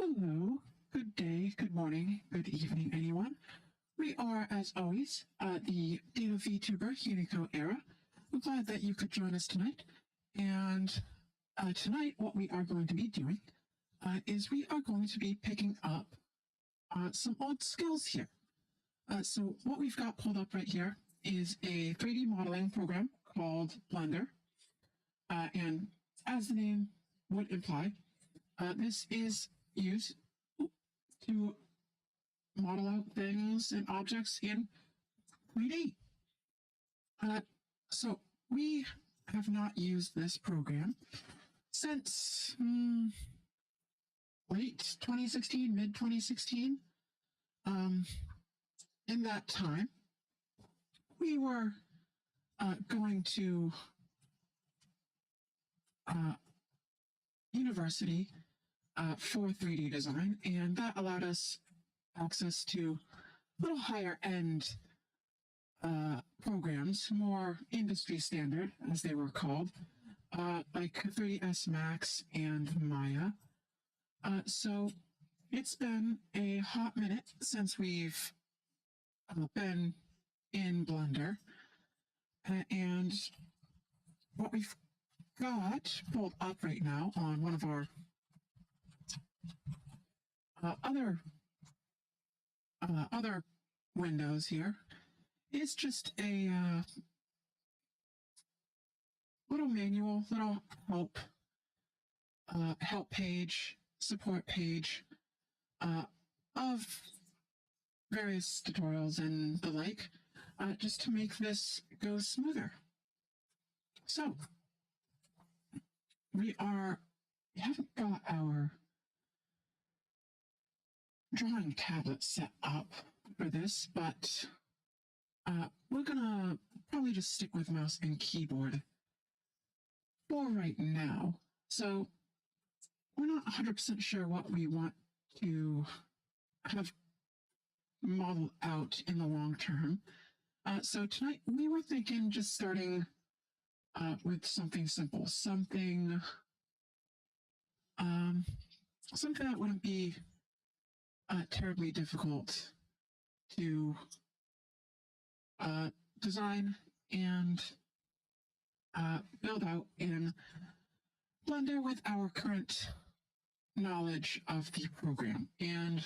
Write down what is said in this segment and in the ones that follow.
Hello, good day, good morning, good evening, anyone. We are, as always, the Data VTuber Unico era. We're glad that you could join us tonight. And tonight, what we are going to be doing is we are going to be picking up some old skills here. So what we've got pulled up right here is a 3D modeling program called Blender. And as the name would imply, this is used to model out things and objects in 3D. So we have not used this program since late 2016, mid 2016. In that time, we were going to university for 3D design, and that allowed us access to a little higher end programs, more industry standard, as they were called, like 3ds Max and Maya. So it's been a hot minute since we've been in Blender, and what we've got pulled up right now on one of our other windows here is just a little manual, little help page, support page of various tutorials and the like, just to make this go smoother. So we haven't got our drawing tablet set up for this, but we're gonna probably just stick with mouse and keyboard for right now. So we're not 100% sure what we want to have modeled out in the long term. So tonight we were thinking just starting with something simple, something that wouldn't be terribly difficult to design and build out in Blender with our current knowledge of the program. And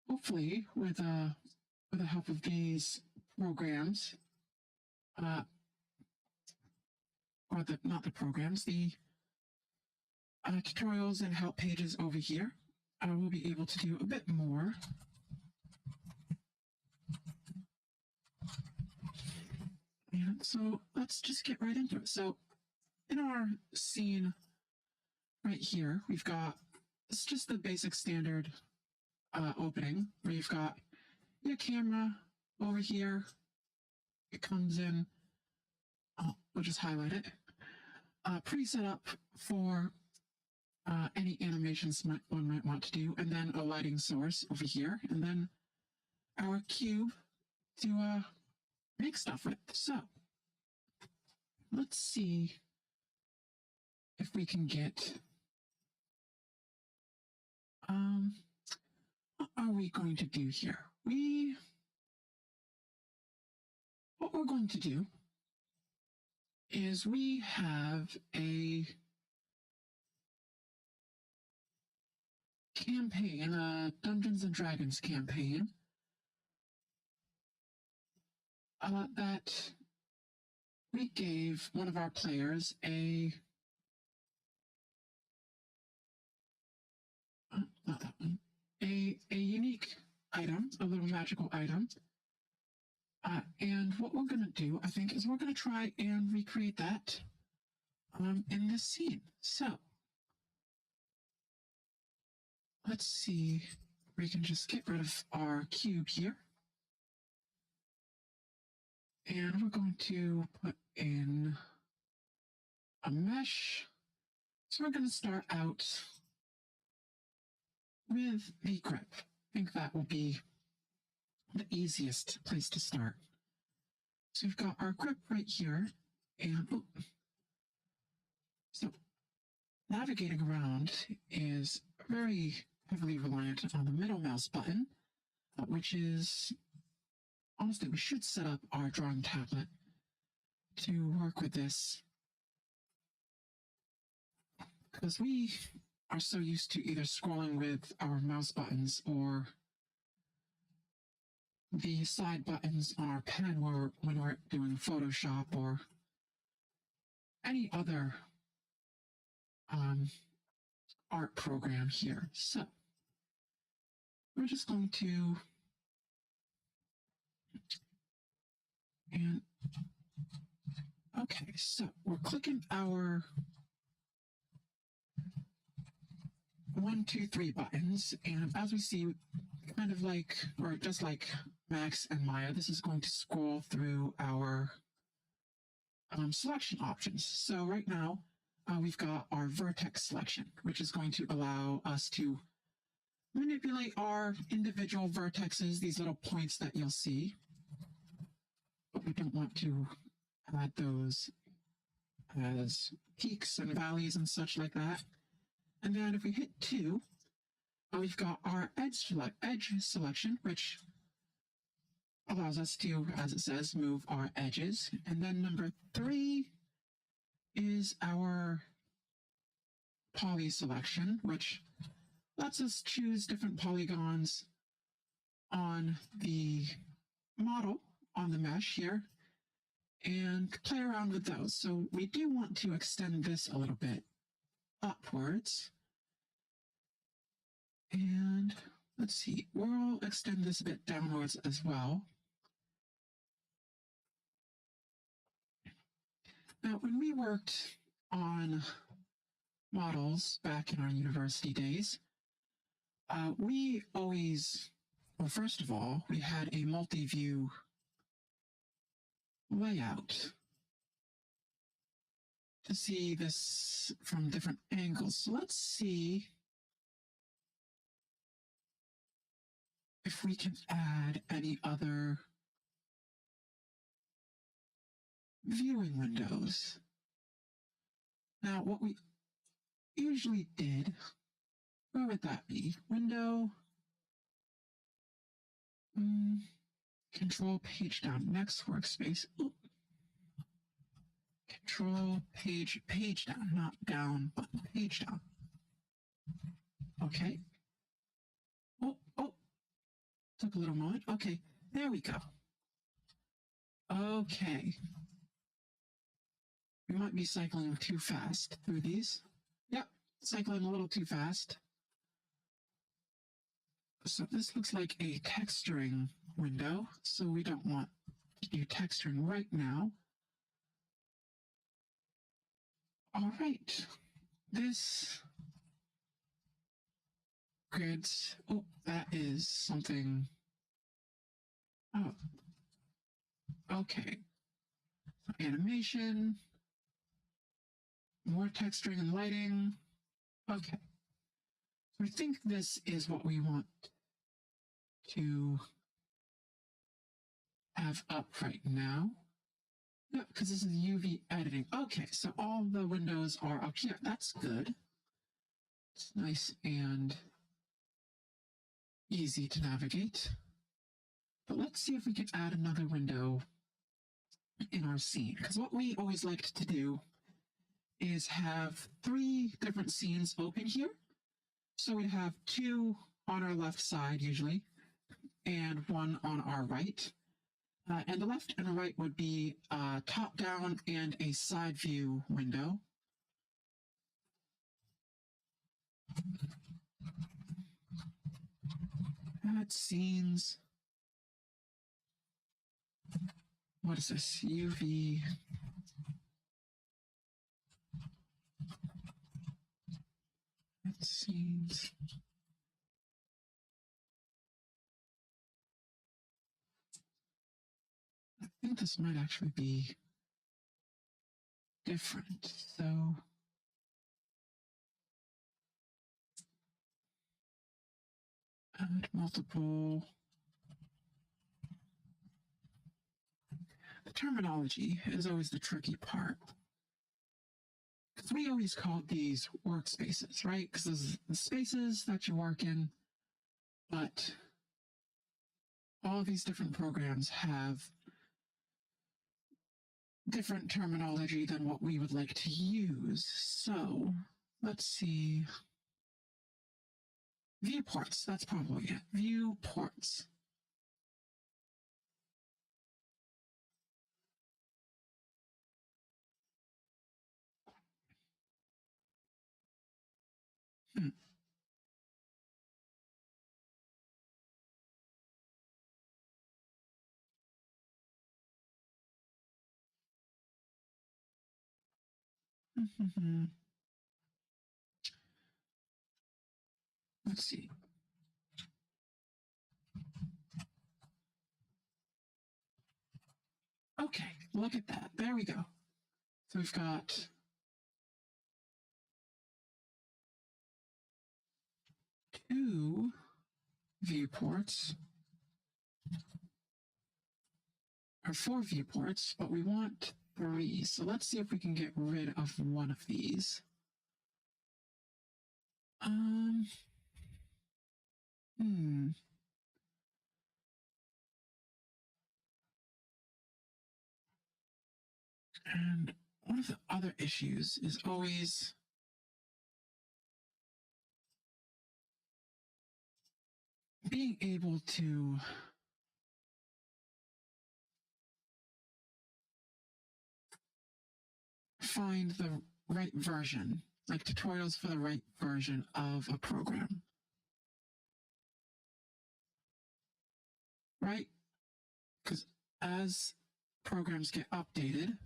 hopefully with the help of these programs, the tutorials and help pages over here, we'll be able to do a bit more. And so let's just get right into it. So in our scene right here, we've got, it's just the basic standard opening where you've got your camera over here. It comes in, we'll just highlight it, pre-set up for any animations one might want to do, and then a lighting source over here, and then our cube to make stuff with. So let's see if we can get, what are we going to do here? What we're going to do is we have a campaign, a Dungeons and Dragons campaign, that we gave one of our players a unique item, a little magical item. And what we're going to do, I think, is we're going to try and recreate that in this scene. So let's see, we can just get rid of our cube here. And we're going to put in a mesh. So we're going to start out with the grip. I think that will be the easiest place to start. So we've got our grip right here, and so navigating around is very heavily reliant on the middle mouse button, which is, honestly, we should set up our drawing tablet to work with this, because we are so used to either scrolling with our mouse buttons or the side buttons on our pen when we're doing Photoshop or any other art program here. So we're just going to, and okay, so we're clicking our 1, 2, 3 buttons, and as we see, kind of like, or just like Max and Maya, this is going to scroll through our selection options. So right now, we've got our vertex selection, which is going to allow us to manipulate our individual vertexes, these little points that you'll see, but we don't want to add those as peaks and valleys and such like that. And then if we hit 2, we've got our edge selection, which allows us to, as it says, move our edges. And then number 3 is our poly selection, which lets us choose different polygons on the model, on the mesh here, and play around with those. So we do want to extend this a little bit upwards. And let's see, we'll extend this a bit downwards as well. Now, when we worked on models back in our university days, we always, well, first of all, we had a multi-view layout to see this from different angles. So let's see if we can add any other viewing windows. Now, what we usually did, where would that be? Window, control page down, next workspace. Ooh. Control page down, not down, but page down. Okay. Oh, took a little moment. Okay, there we go. Okay. We might be cycling too fast through these. Yep, cycling a little too fast. So this looks like a texturing window, so we don't want to do texturing right now. All right, this grids, oh, that is something, oh, okay. Animation, more texturing and lighting, okay. So I think this is what we want to have up right now. No, because this is UV editing. Okay, so all the windows are up here. That's good. It's nice and easy to navigate. But let's see if we can add another window in our scene. Because what we always liked to do is have 3 different scenes open here. So we'd have 2 on our left side usually, and 1 on our right. And the left and the right would be top down and a side view window. Add scenes. What is this? UV. Add scenes. I think this might actually be different. So add multiple. The terminology is always the tricky part. we always call these workspaces, right? Because those are the spaces that you work in, but all of these different programs have different terminology than what we would like to use. So let's see. Viewports, that's probably it. Viewports. Hmm. Let's see. Okay, look at that. There we go. So we've got two viewports, or four viewports, but we want three. So let's see if we can get rid of one of these. Hmm. And one of the other issues is always being able to find the right version, like tutorials for the right version of a program. Right? Because as programs get updated,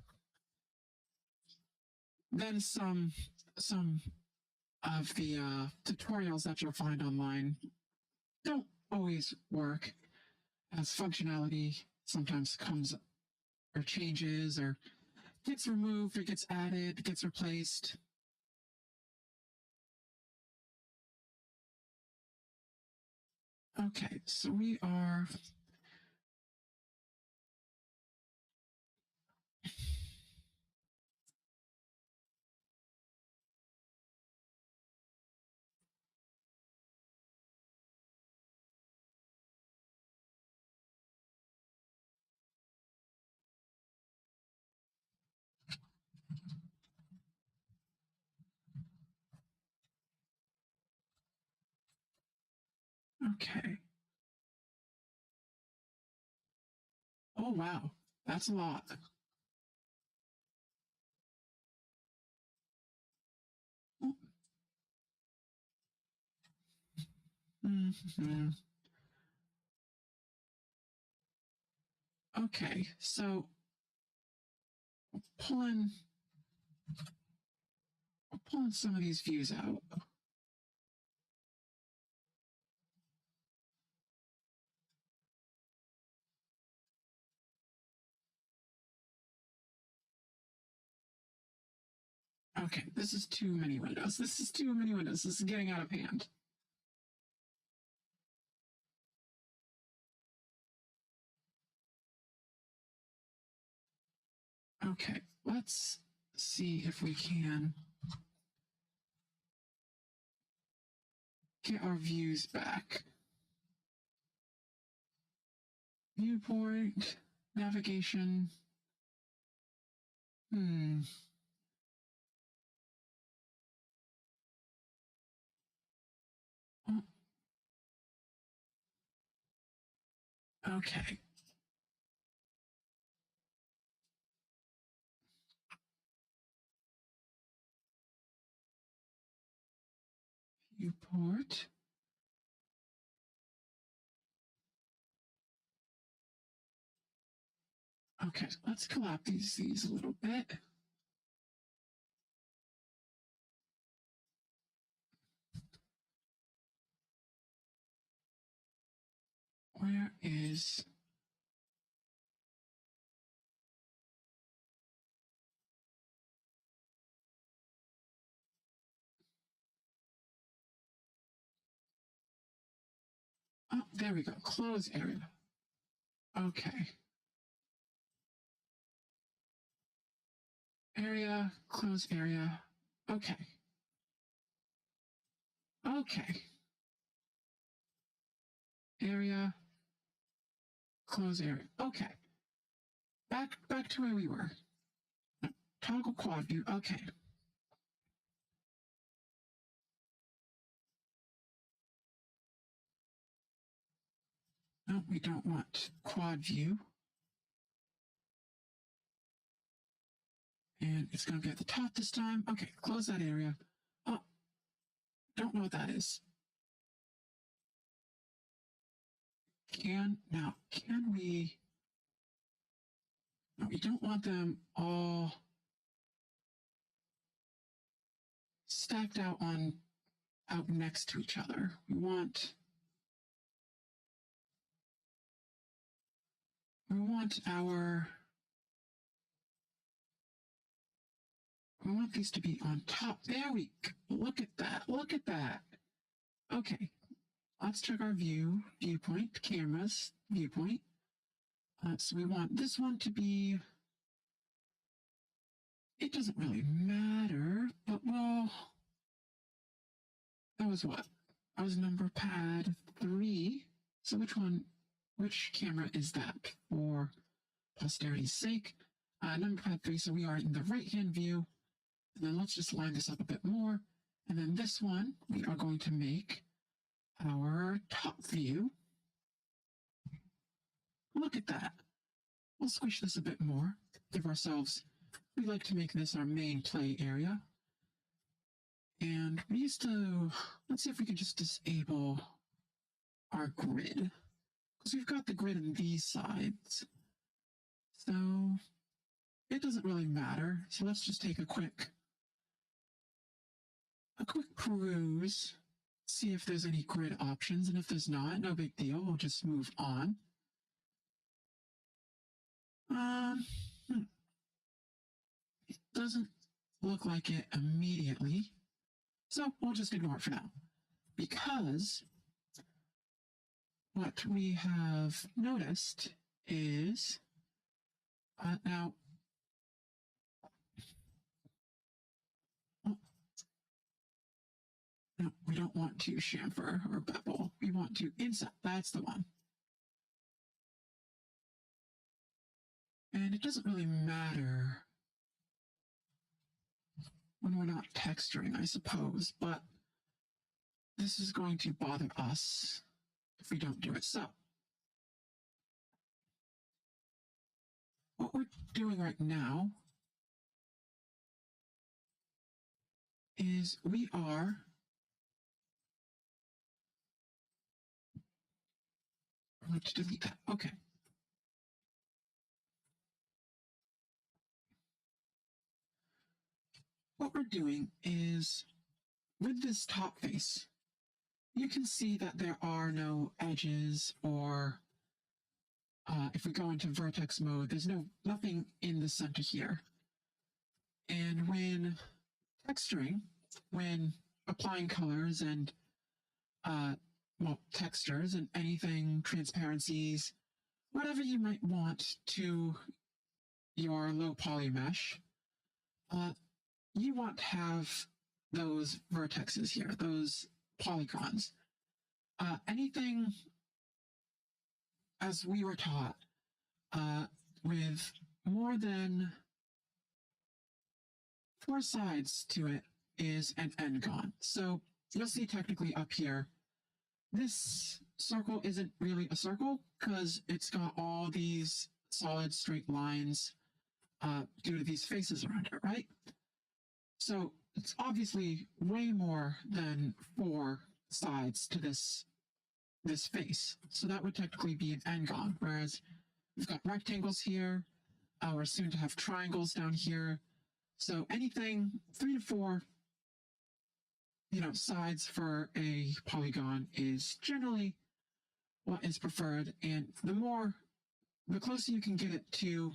then some of the tutorials that you'll find online don't always work, as functionality sometimes comes or changes or gets removed or gets added, gets replaced. Okay, so we are okay. Oh wow, that's a lot. Mm-hmm. Okay, so pulling pulling some of these views out. Okay, this is too many windows. This is too many windows. This is getting out of hand. Okay, let's see if we can get our views back. Viewport, navigation. Hmm. Oh, okay. Viewport. Okay, let's collapse these a little bit. Where is... Oh, there we go. Close area. Okay. Area, close area. Okay. Okay. Area, close area. Okay. Back to where we were. Toggle quad view. Okay. No, we don't want quad view. And it's going to be at the top this time. Okay, close that area. Oh, don't know what that is. Can we? No, we don't want them all stacked out next to each other. We want these to be on top. There we go. Look at that. Look at that. Okay. Let's check our viewpoint, cameras, viewpoint. So we want this one to be, it doesn't really matter, but well, that was what? That was number pad 3. So which camera is that for posterity's sake? Number pad 3, so we are in the right-hand view. And then let's just line this up a bit more. And then this one, we are going to make our top view. Look at that. We'll squish this a bit more. Give ourselves, we like to make this our main play area. And we used to, let's see if we can just disable our grid. Because we've got the grid on these sides. So it doesn't really matter. So let's just take a quick peruse, see if there's any grid options. And if there's not, no big deal. We'll just move on. It doesn't look like it immediately. So we'll just ignore it for now. Because what we have noticed is now no, we don't want to chamfer or bevel. We want to inset. That's the one. And it doesn't really matter when we're not texturing, I suppose, but this is going to bother us if we don't do it. So what we're doing right now is we are going to delete that. Okay. What we're doing is with this top face, you can see that there are no edges or if we go into vertex mode, there's nothing in the center here. And when texturing, when applying colors and textures and anything, transparencies, whatever you might want to your low poly mesh, you want to have those vertexes here, those polygons. Anything, as we were taught, with more than 4 sides to it is an n-gon. So you'll see technically up here, this circle isn't really a circle because it's got all these solid straight lines due to these faces around it, right? So it's obviously way more than 4 sides to this face. So that would technically be an n-gon, whereas we've got rectangles here. We're soon to have triangles down here. So anything 3 to 4, sides for a polygon is generally what is preferred. And the closer you can get it to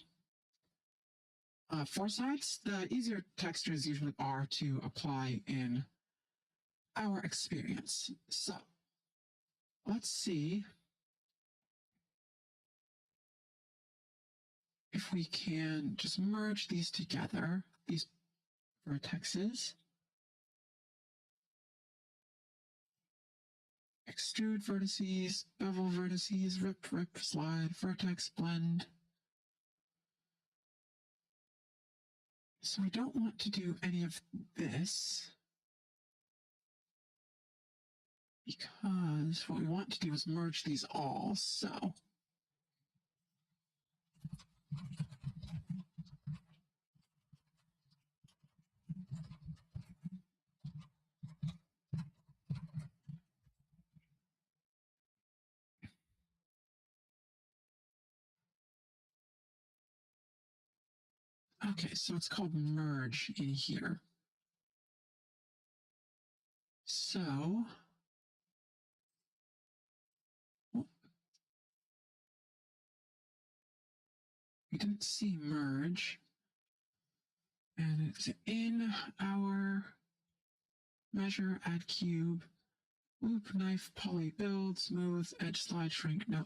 4 sides, the easier textures usually are to apply in our experience. So let's see if we can just merge these together, these vertexes. extrude vertices, bevel vertices, rip, slide, vertex, blend. So we don't want to do any of this because what we want to do is merge these all. So okay, so it's called merge in here. So we didn't see merge, and it's in our measure, add cube, loop, knife, poly, build, smooth, edge, slide, shrink. No,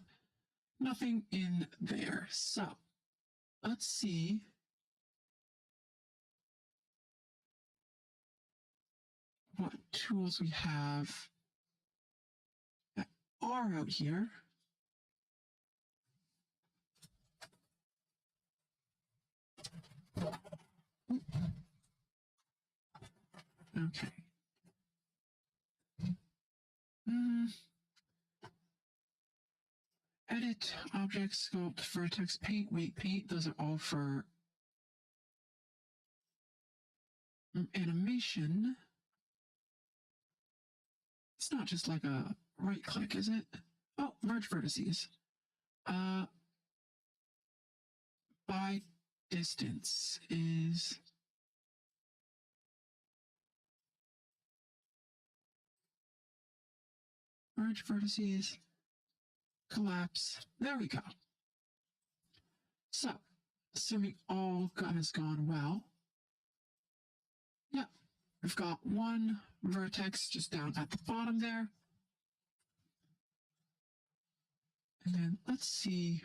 nothing in there. So let's see what tools we have that are out here. Okay. Edit, object, sculpt, vertex, paint, weight, paint. Those are all for animation. It's not just like a right click, is it? Oh, merge vertices. By distance is merge vertices, collapse. There we go. So, assuming all has gone well, yep, we've got one vertex just down at the bottom there. And then let's see.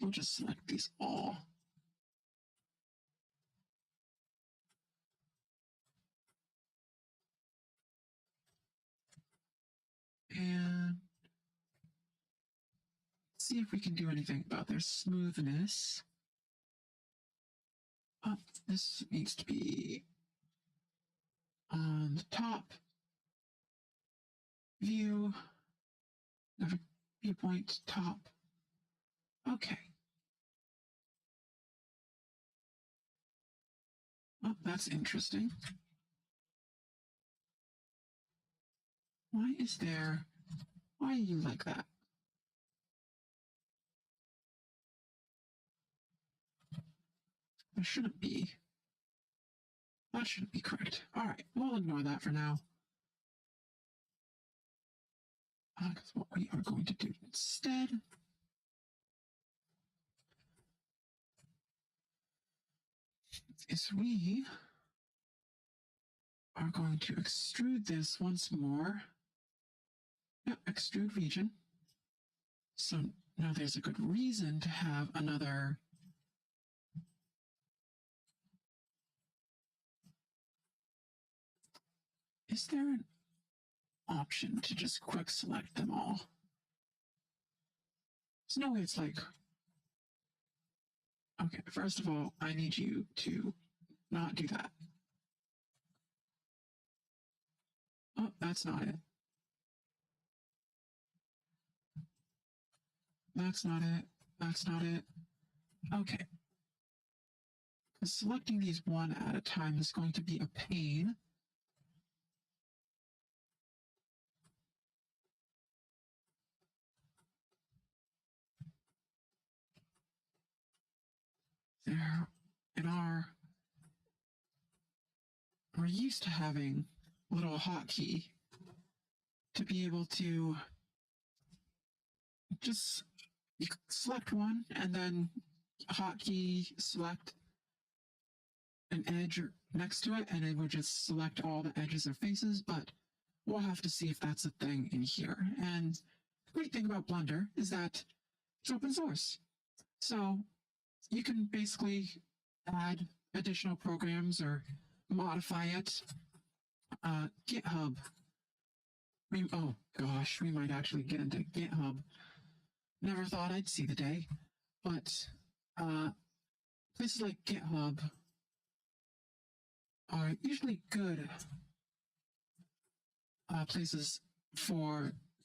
We'll just select these all. And see if we can do anything about their smoothness. Oh, this needs to be on the top view, viewpoint, top. Okay. Oh, that's interesting. Why are you like that? There shouldn't be. That shouldn't be correct. All right, we'll ignore that for now. Because what we are going to do instead is we are going to extrude this once more. Yep, extrude region. So now there's a good reason to have another Is there an option to just quick select them all? There's no way it's like, okay, first of all, I need you to not do that. Oh, that's not it. That's not it. That's not it. Okay. Because selecting these one at a time is going to be a pain. There, we're used to having a little hotkey to be able to just you select one and then hotkey select an edge next to it, and it would just select all the edges or faces, but we'll have to see if that's a thing in here. And the great thing about Blender is that it's open source. So you can basically add additional programs or modify it. GitHub. Oh gosh, we might actually get into GitHub. Never thought I'd see the day, but places like GitHub are usually good places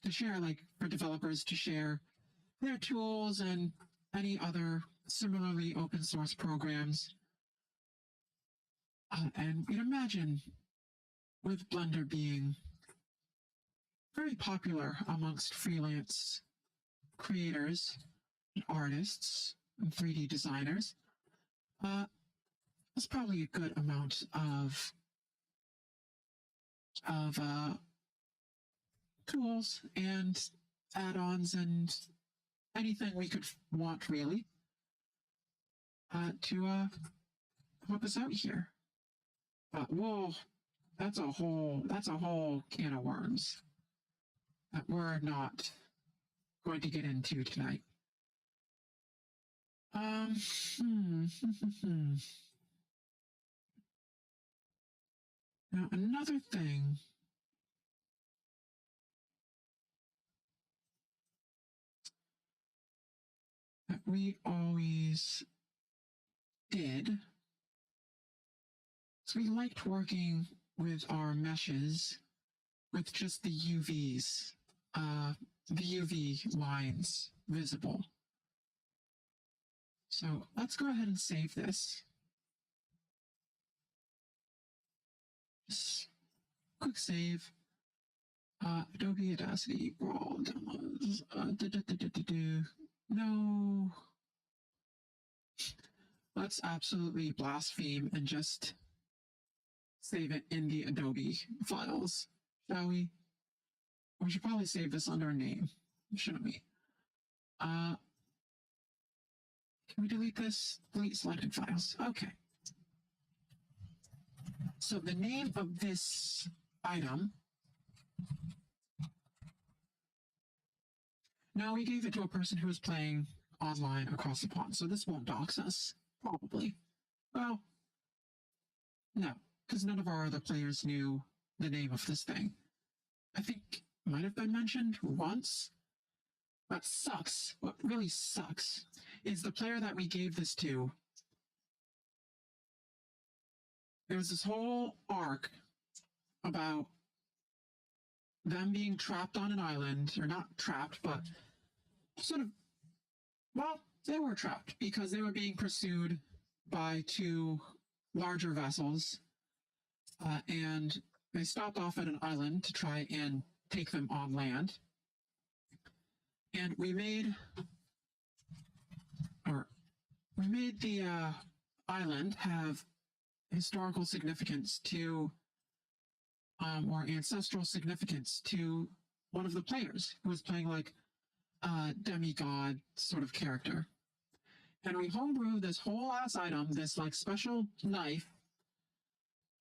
to share, like for developers to share their tools and any other similarly open source programs. And you'd imagine with Blender being very popular amongst freelance creators, artists, and 3D designers, there's probably a good amount of tools and add-ons and anything we could want really to help us out here. Well, that's a whole can of worms that we're not going to get into tonight. Now, another thing that we always did is we liked working with our meshes with just the UVs, the UV lines visible. So let's go ahead and save this. Just quick save. Adobe Audacity raw downloads. No. Let's absolutely blaspheme and just save it in the Adobe files, shall we? We should probably save this under a name, shouldn't we? Can we delete this? Delete selected files. Okay. So the name of this item. Now we gave it to a person who was playing online across the pond, so this won't dox us, probably. Well, no, because none of our other players knew the name of this thing. I think it might have been mentioned once. What sucks, what really sucks, is the player that we gave this to. There was this whole arc about them being trapped on an island, or not trapped, but sort of, well, they were trapped because they were being pursued by two larger vessels, and they stopped off at an island to try and take them on land. And we made the island have historical significance to, or ancestral significance to one of the players who was playing like a demigod sort of character. And we homebrewed this whole ass item, this like special knife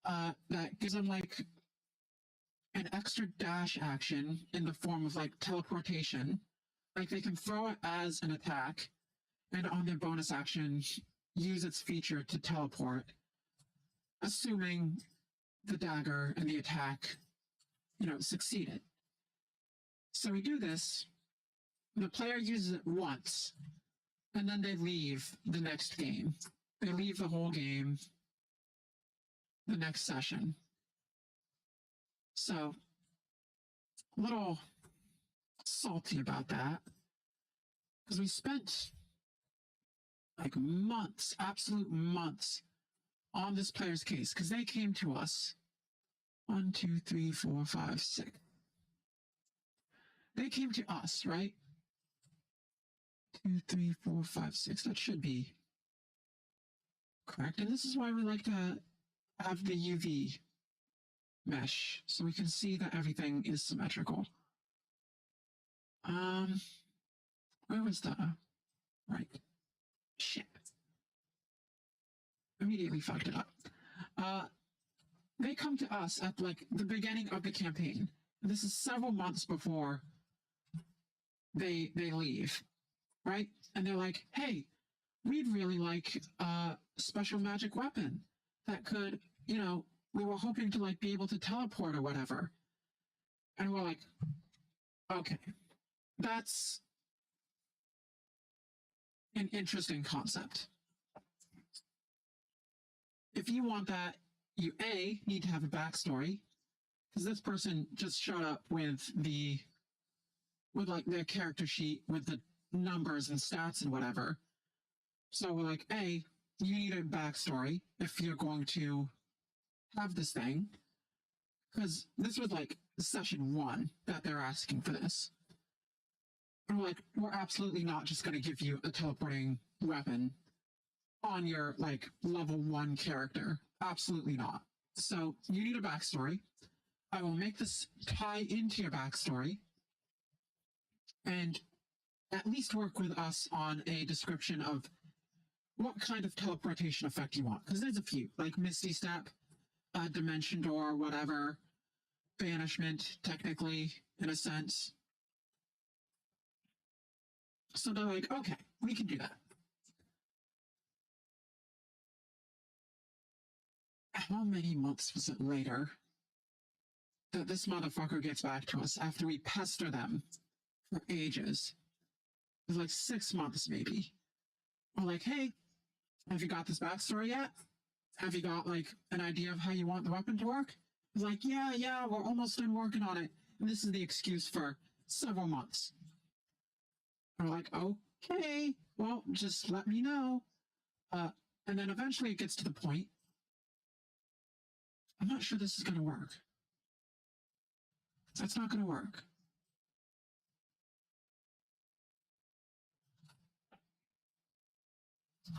that gives them like an extra dash action in the form of like teleportation. Like they can throw it as an attack, and on their bonus action, use its feature to teleport, assuming the dagger and the attack, succeeded. So we do this, the player uses it once, and then they leave the next game. They leave the whole game the next session. So, a little salty about that, because we spent like months, absolute months, on this player's case, because they came to us. 1, 2, 3, 4, 5, 6. They came to us, right? 2, 3, 4, 5, 6. That should be correct. And this is why we like to have the UV mesh, so we can see that everything is symmetrical. Where was the right? Shit. Immediately fucked it up. They come to us at like the beginning of the campaign. This is several months before they leave, right? And they're like, hey, we'd really like a special magic weapon that could we were hoping to like be able to teleport or whatever. And we're like, okay, that's an interesting concept. If you want that, you need to have a backstory, because this person just showed up with like their character sheet with the numbers and stats and whatever. So we're like, you need a backstory if you're going to have this thing, because this was like session 1 that they're asking for this. And we're like, we're absolutely not just going to give you a teleporting weapon on your like level 1 character. Absolutely not. So you need a backstory. I will make this tie into your backstory and at least work with us on a description of what kind of teleportation effect you want. Because there's a few, like Misty Step, Dimension Door, whatever, Banishment, technically, in a sense. So they're like, okay, we can do that. How many months was it later that this motherfucker gets back to us after we pester them for ages? It was like 6 months, maybe. We're like, hey, have you got this backstory yet? Have you got like an idea of how you want the weapon to work? It's like, yeah, we're almost done working on it. And this is the excuse for several months. And we're like, okay, well, just let me know. And then eventually it gets to the point. I'm not sure this is going to work. That's not going to work.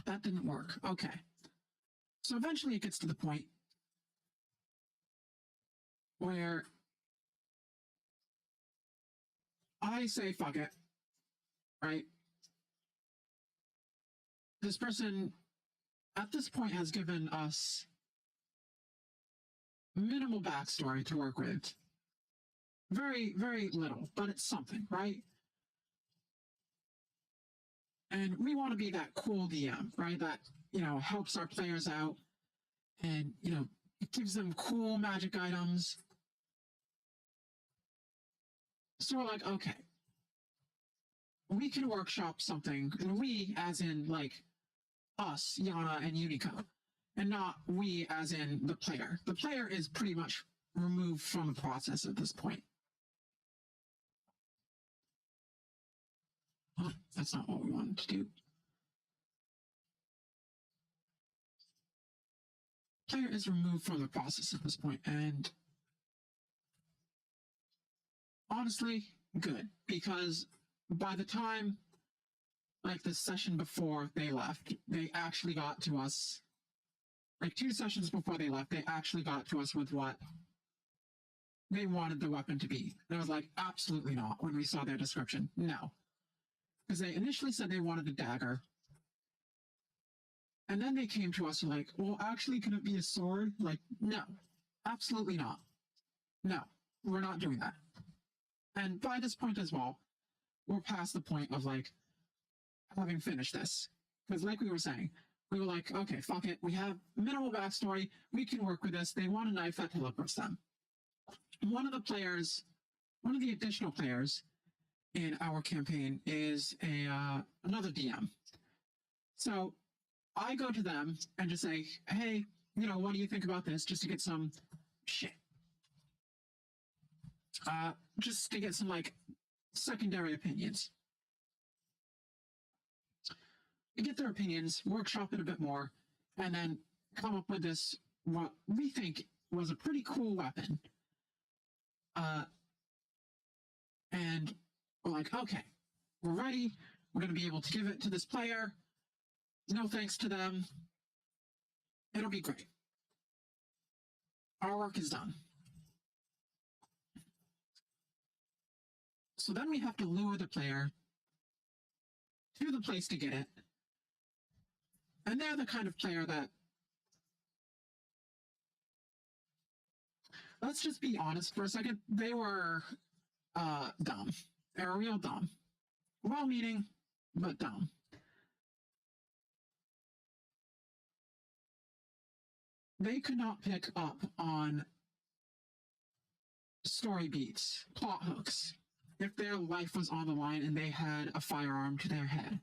That didn't work. Okay. So eventually it gets to the point where I say, fuck it. Right? This person at this point has given us minimal backstory to work with. Very, very little, but it's something, right? And we want to be that cool DM, right? That, helps our players out and, it gives them cool magic items. So we're like, okay, we can workshop something, and we as in like us, Yana and Unico, and not we as in the player. The player is pretty much removed from the process at this point. Oh, that's not what we wanted to do. Player is removed from the process at this point, and honestly, good, because by the time like the session before they left, they actually got to us, like 2 sessions before they left, they actually got to us with what they wanted the weapon to be. And I was like, absolutely not, when we saw their description. No. Because they initially said they wanted a dagger. And then they came to us like, well, actually, can it be a sword? Like, no, absolutely not. No, we're not doing that. And by this point as well, we're past the point of like having finished this. Because like we were saying, we were like, okay, fuck it. We have minimal backstory. We can work with this. They want a knife that teleports them. One of the additional players in our campaign is another DM. So I go to them and just say, hey, what do you think about this? Just to get some shit. Just to get some like secondary opinions. We get their opinions, workshop it a bit more, and then come up with this, what we think was a pretty cool weapon. And we're like, okay, we're ready. We're going to be able to give it to this player. No thanks to them. It'll be great. Our work is done. So then we have to lure the player to the place to get it. And they're the kind of player that, let's just be honest for a second, they were dumb. They were real dumb. Well-meaning, but dumb. they could not pick up on story beats, plot hooks, if their life was on the line and they had a firearm to their head.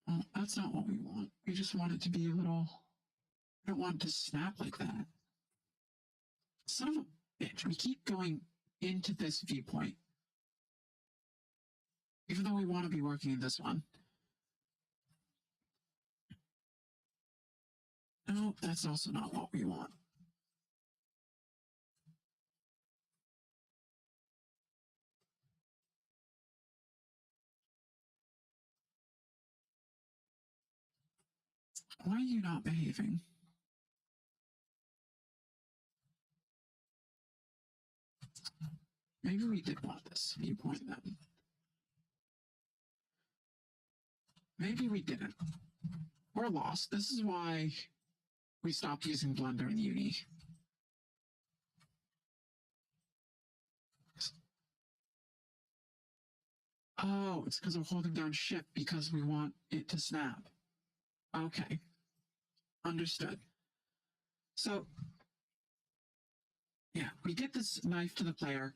Well, that's not what we want. We just want it to be a little. I don't want it to snap like that. Son of a bitch, we keep going into this viewpoint. Even though we want to be working in this one. No, that's also not what we want. Why are you not behaving? Maybe we did want this viewpoint then. Maybe we didn't. We're lost. This is why we stopped using Blender in uni. Oh, it's because I'm holding down shift because we want it to snap. Okay. Understood. So, yeah, we get this knife to the player.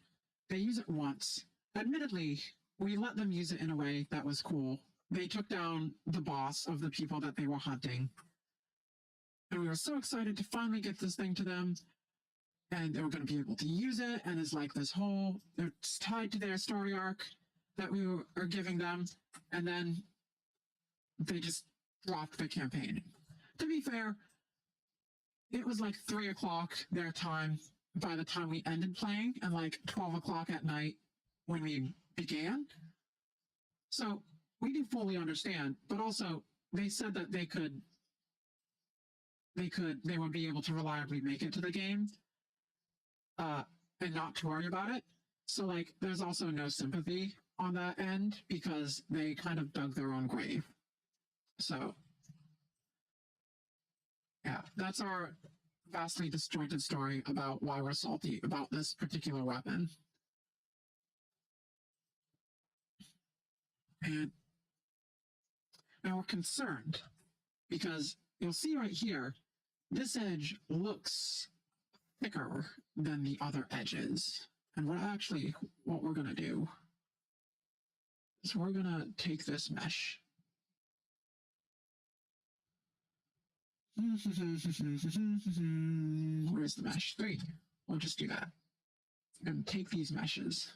They use it once. Admittedly, we let them use it in a way that was cool. They took down the boss of the people that they were hunting. And we were so excited to finally get this thing to them. And they were going to be able to use it. And it's like this whole, it's tied to their story arc that we are giving them. And then they just dropped the campaign. To be fair, it was like 3 o'clock their time by the time we ended playing, and like 12 o'clock at night when we began. So we do fully understand, but also they said that they would be able to reliably make it to the game, and not to worry about it. So like, there's also no sympathy on that end because they kind of dug their own grave. So yeah, that's our vastly disjointed story about why we're salty about this particular weapon. And now we're concerned because you'll see right here, this edge looks thicker than the other edges. And what we're going to do is we're going to take this mesh. Where's the mesh? 3. We'll just do that. I'm going to take these meshes.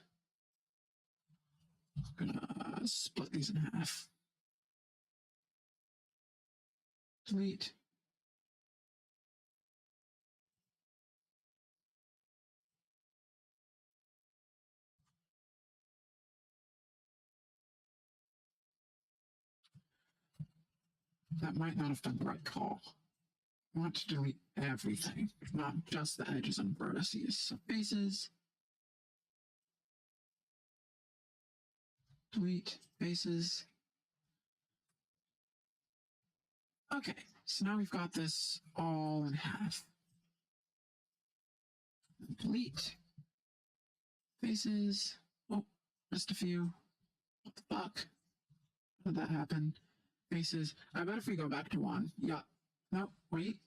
I'm going to split these in half. Delete. That might not have been the right call. I want to delete everything, not just the edges and vertices. So bases. Delete bases. Okay, so now we've got this all in half. Delete faces. Oh, just a few. What the fuck? How did that happen? Faces. I bet if we go back to 1. Yeah. No, wait.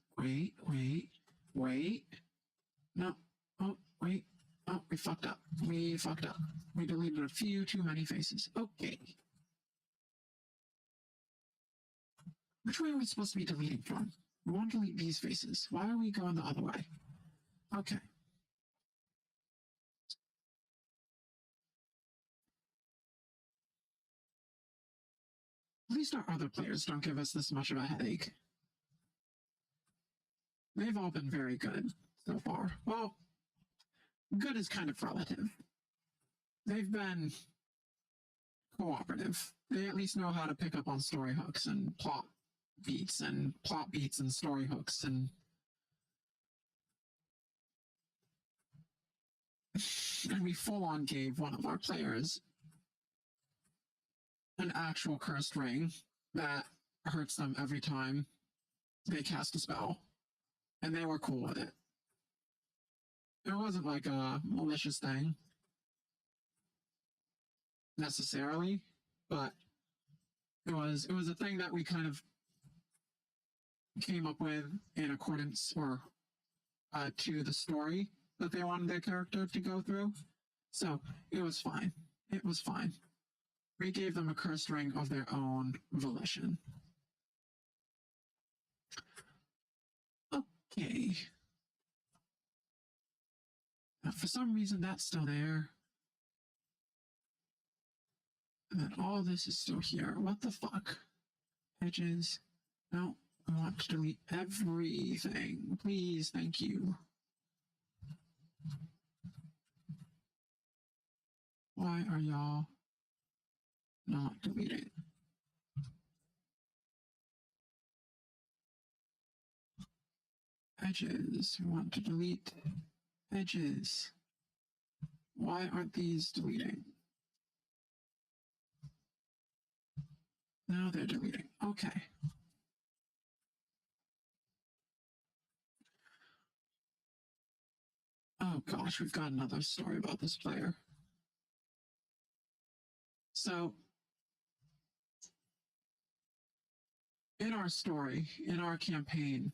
No. Oh, wait. Oh, we fucked up. We deleted a few too many faces. Okay. Which way are we supposed to be deleting from? We want to delete these faces. Why are we going the other way? Okay. At least our other players don't give us this much of a headache. They've all been very good so far. Well, good is kind of relative. They've been cooperative. They at least know how to pick up on story hooks and plot beats and story hooks and we full on gave one of our players an actual cursed ring that hurts them every time they cast a spell. And they were cool with it. It wasn't like a malicious thing necessarily, but it was a thing that we kind of came up with in accordance or to the story that they wanted their character to go through. So it was fine. It was fine. We gave them a cursed ring of their own volition. Okay. Now, for some reason, that's still there. And then all this is still here. What the fuck? Edges. No, I want to delete everything. Please, thank you. Why are y'all not deleting? Edges. We want to delete edges. Why aren't these deleting? Now they're deleting. Okay. Oh gosh, we've got another story about this player. So, in our story, in our campaign,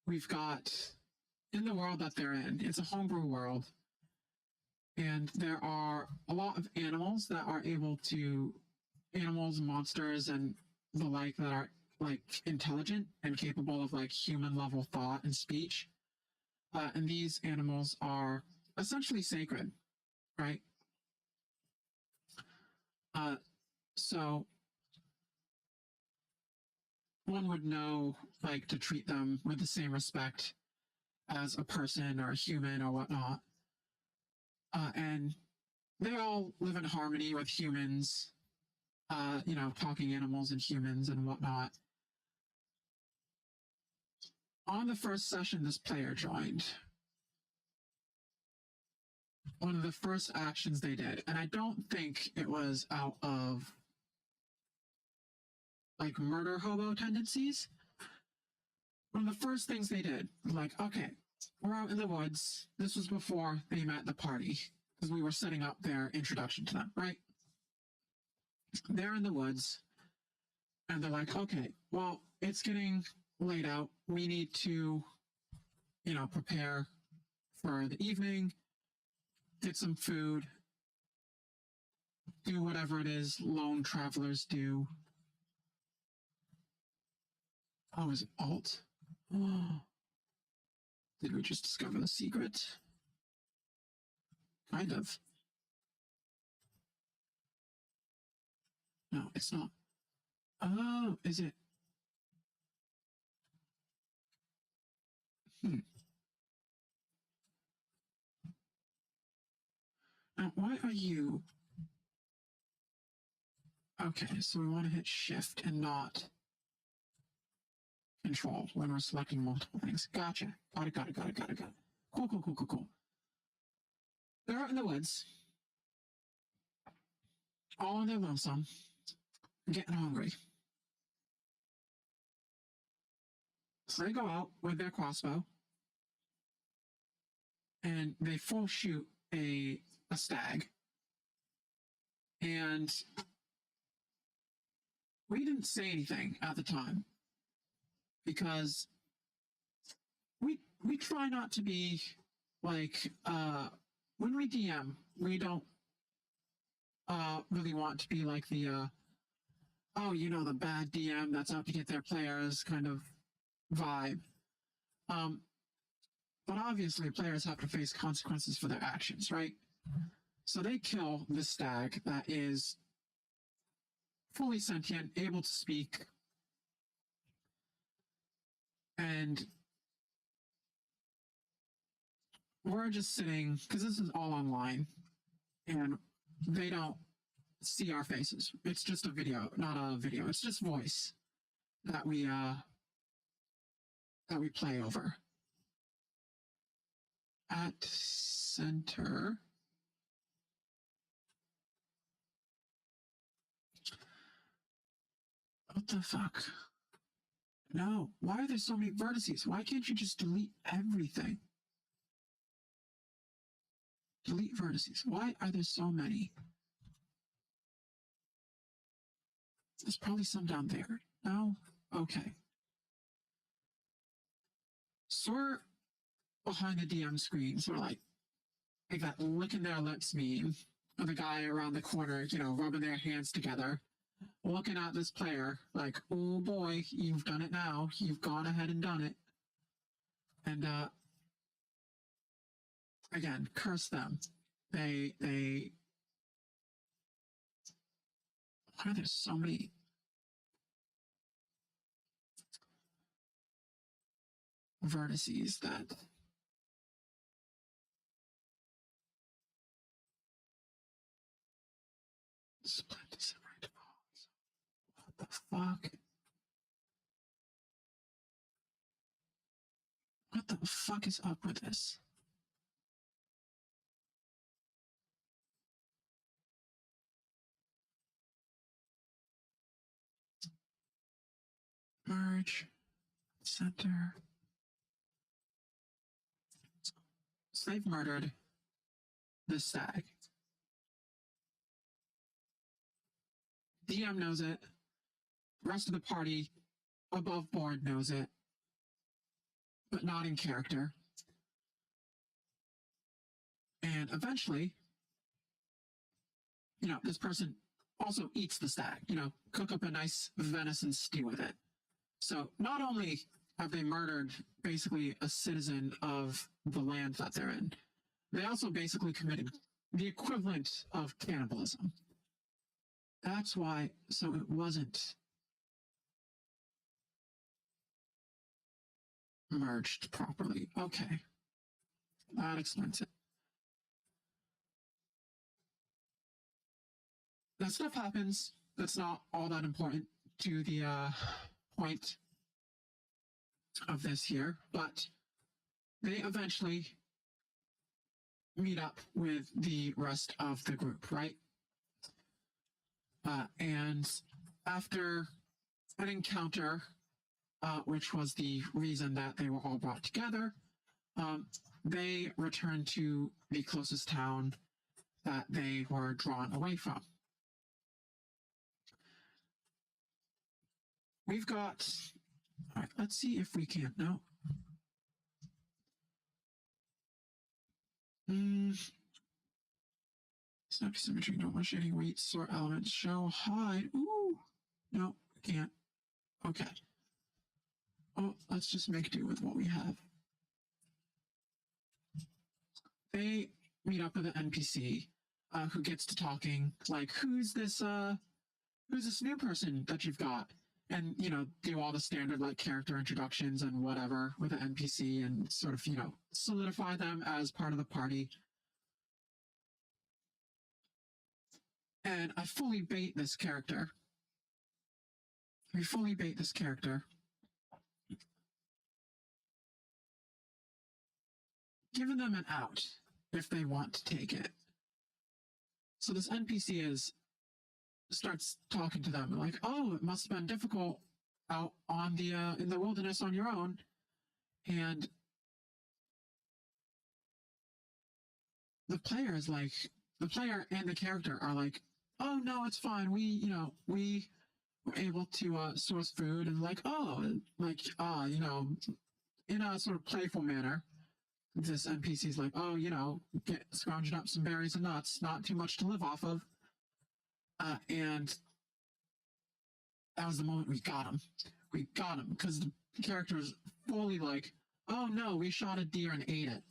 we've got, in the world that they're in, it's a homebrew world, and there are a lot of animals that are able to, animals, monsters, and the like that are like intelligent and capable of like human level thought and speech. And these animals are essentially sacred, right? So one would know like to treat them with the same respect as a person or a human or whatnot. And they all live in harmony with humans, you know, talking animals and humans and whatnot. On the first session this player joined, one of the first actions they did, and I don't think it was out of like murder hobo tendencies. One of the first things they did, like, okay, we're out in the woods. This was before they met the party because we were setting up their introduction to them, right? They're in the woods and they're like, okay, well, it's getting late out. We need to, you know, prepare for the evening, get some food, do whatever it is lone travelers do. Oh, is it alt? Oh. Did we just discover the secret? Kind of. No, it's not. Oh, is it? Now, why are you? Okay, so we want to hit shift and not control when we're selecting multiple things. Gotcha. Got it. Cool. They're out in the woods, all on their lonesome, getting hungry. So they go out with their crossbow and they full shoot a stag. And we didn't say anything at the time because we try not to be like when we DM, we don't really want to be like the oh, you know, the bad DM that's out to get their players kind of vibe. But obviously players have to face consequences for their actions, right? So they kill this stag that is fully sentient, able to speak, and we're just sitting, because this is all online, and they don't see our faces. It's just a video, not a video. It's just voice that we play over. At center. What the fuck? No, why are there so many vertices? Why can't you just delete everything? Delete vertices. Why are there so many? There's probably some down there. No? Okay. So we're behind the DM screen, sort of like that licking their lips meme of the guy around the corner, rubbing their hands together, looking at this player like, oh boy, you've done it now. You've gone ahead and done it. And again, curse them. Why are there so many vertices that split to separate balls? What the fuck? What the fuck is up with this? Merge, center. So they've murdered the stag. DM knows it. Rest of the party above board knows it, but not in character. And eventually, this person also eats the stag, cook up a nice venison stew with it. So not only have they murdered basically a citizen of the land that they're in, they also basically committed the equivalent of cannibalism. That's why, so it wasn't merged properly. Okay. That explains it. That stuff happens. That's not all that important to the point of this here, but they eventually meet up with the rest of the group, right? And after an encounter, which was the reason that they were all brought together, they returned to the closest town that they were drawn away from. We've got, all right, let's see if we can, no. Snap symmetry, normal shading, weight, sort elements, show, hide. Ooh, no, can't. Okay. Oh, let's just make do with what we have. They meet up with an NPC who gets to talking, like, who's this new person that you've got? And, do all the standard, like, character introductions and whatever with an NPC and sort of, solidify them as part of the party. And I fully bait this character. We fully bait this character. Giving them an out if they want to take it. So this NPC starts talking to them like, oh, it must have been difficult out on the in the wilderness on your own. And the player and the character are like, oh no, it's fine. We were able to source food, and like, oh, like in a sort of playful manner. This NPC's like, oh, get scrounging up some berries and nuts, not too much to live off of. And that was the moment we got him. We got him because the character is fully like, oh no, we shot a deer and ate it.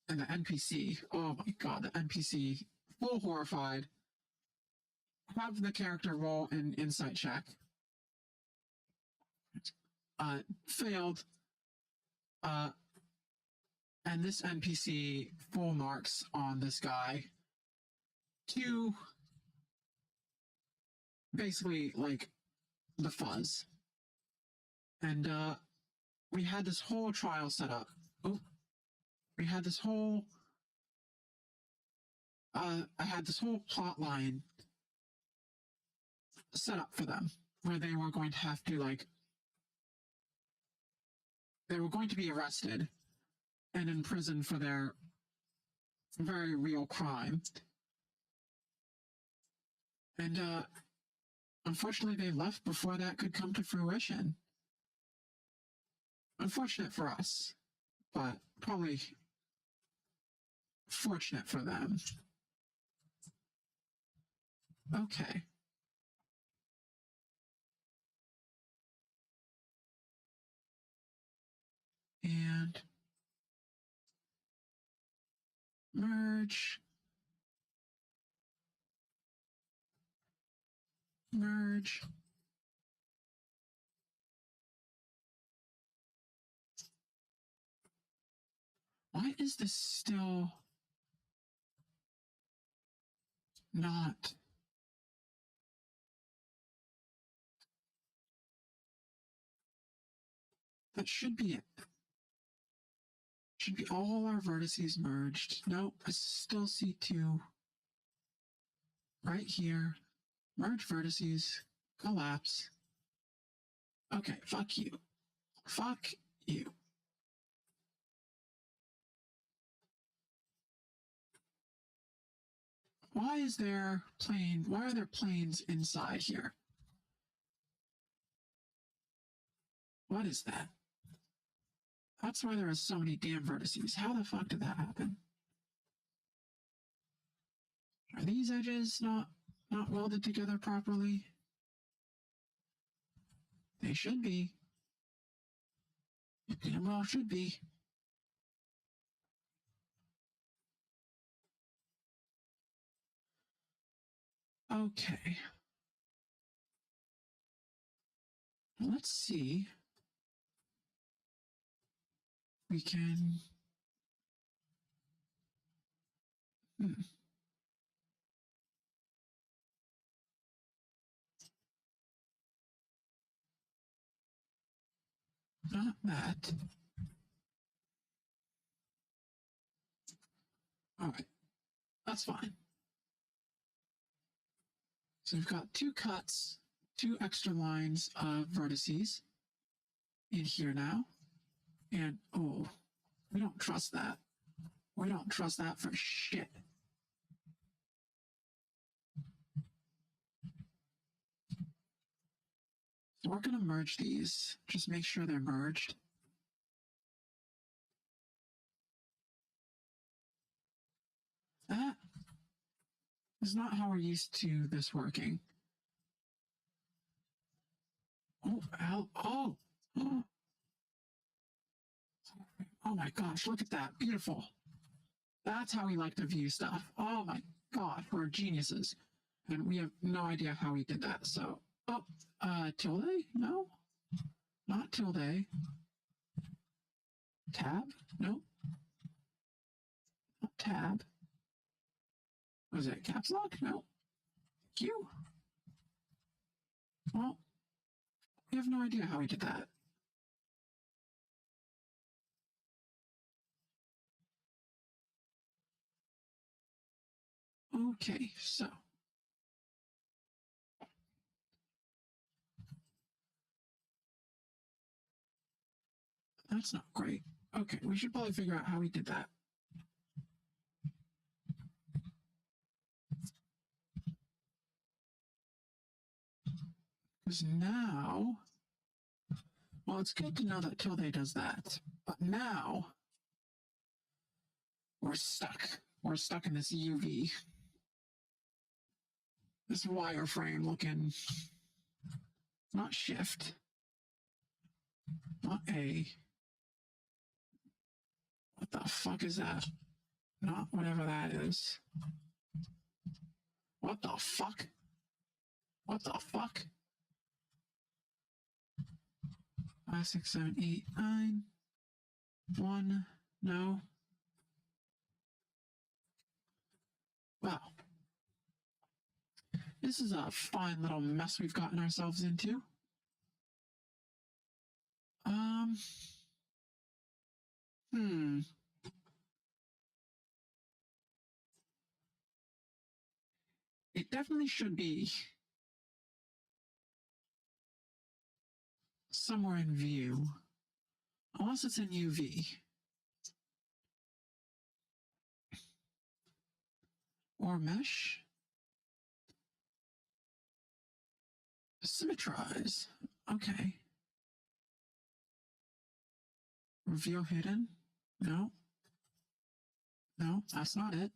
And the NPC, oh my god, the NPC, full horrified. Have the character roll an insight check. Failed. And this NPC full marks on this guy to basically like the fuzz. And we had this whole trial set up. Oh, we had this whole I had this whole plot line set up for them where they were going to have to they were going to be arrested and in prison for their very real crime. And unfortunately, they left before that could come to fruition. Unfortunate for us, but probably fortunate for them. Okay. And merge. Merge. Why is this still not? That should be it. Should be all our vertices merged. Nope, I still see two. Right here. Merge vertices. Collapse. Okay, fuck you. Fuck you. Why is there plane? Why are there planes inside here? What is that? That's why there are so many damn vertices. How the fuck did that happen? Are these edges not welded together properly? They should be. Damn well should be. Okay. Let's see. We can. Not that. All right. That's fine. So we've got two cuts, two extra lines of vertices in here now. And, oh, we don't trust that. We don't trust that for shit. So we're going to merge these. Just make sure they're merged. That is not how we're used to this working. Oh, hell. Oh. Oh. Oh my gosh, look at that. Beautiful. That's how we like to view stuff. Oh my god, we're geniuses. And we have no idea how we did that. So, oh, tilde? No, not tilde. Tab? No. Not tab. Was it caps lock? No. Q? Well, we have no idea how we did that. Okay, so. That's not great. Okay, we should probably figure out how we did that. Because now, well, it's good to know that tilde does that. But now, we're stuck. We're stuck in this UV. This wireframe looking, not shift, not A. What the fuck is that? Not whatever that is. What the fuck? What the fuck? 5, 6, 7, 8, 9. 1. No. Wow. This is a fine little mess we've gotten ourselves into. It definitely should be somewhere in view. Unless it's in UV. Or mesh. Symmetrize. Okay. Reveal hidden? No. No, that's not it.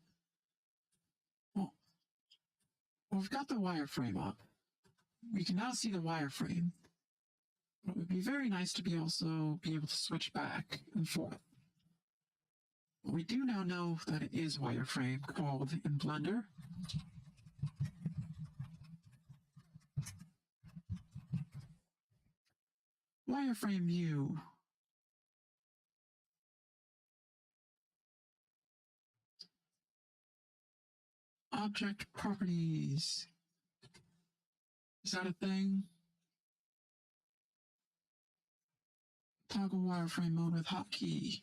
Well, we've got the wireframe up. We can now see the wireframe. It would be very nice to be able to switch back and forth. We do now know that it is wireframe called in Blender. Wireframe view. Object properties. Is that a thing? Toggle wireframe mode with hotkey.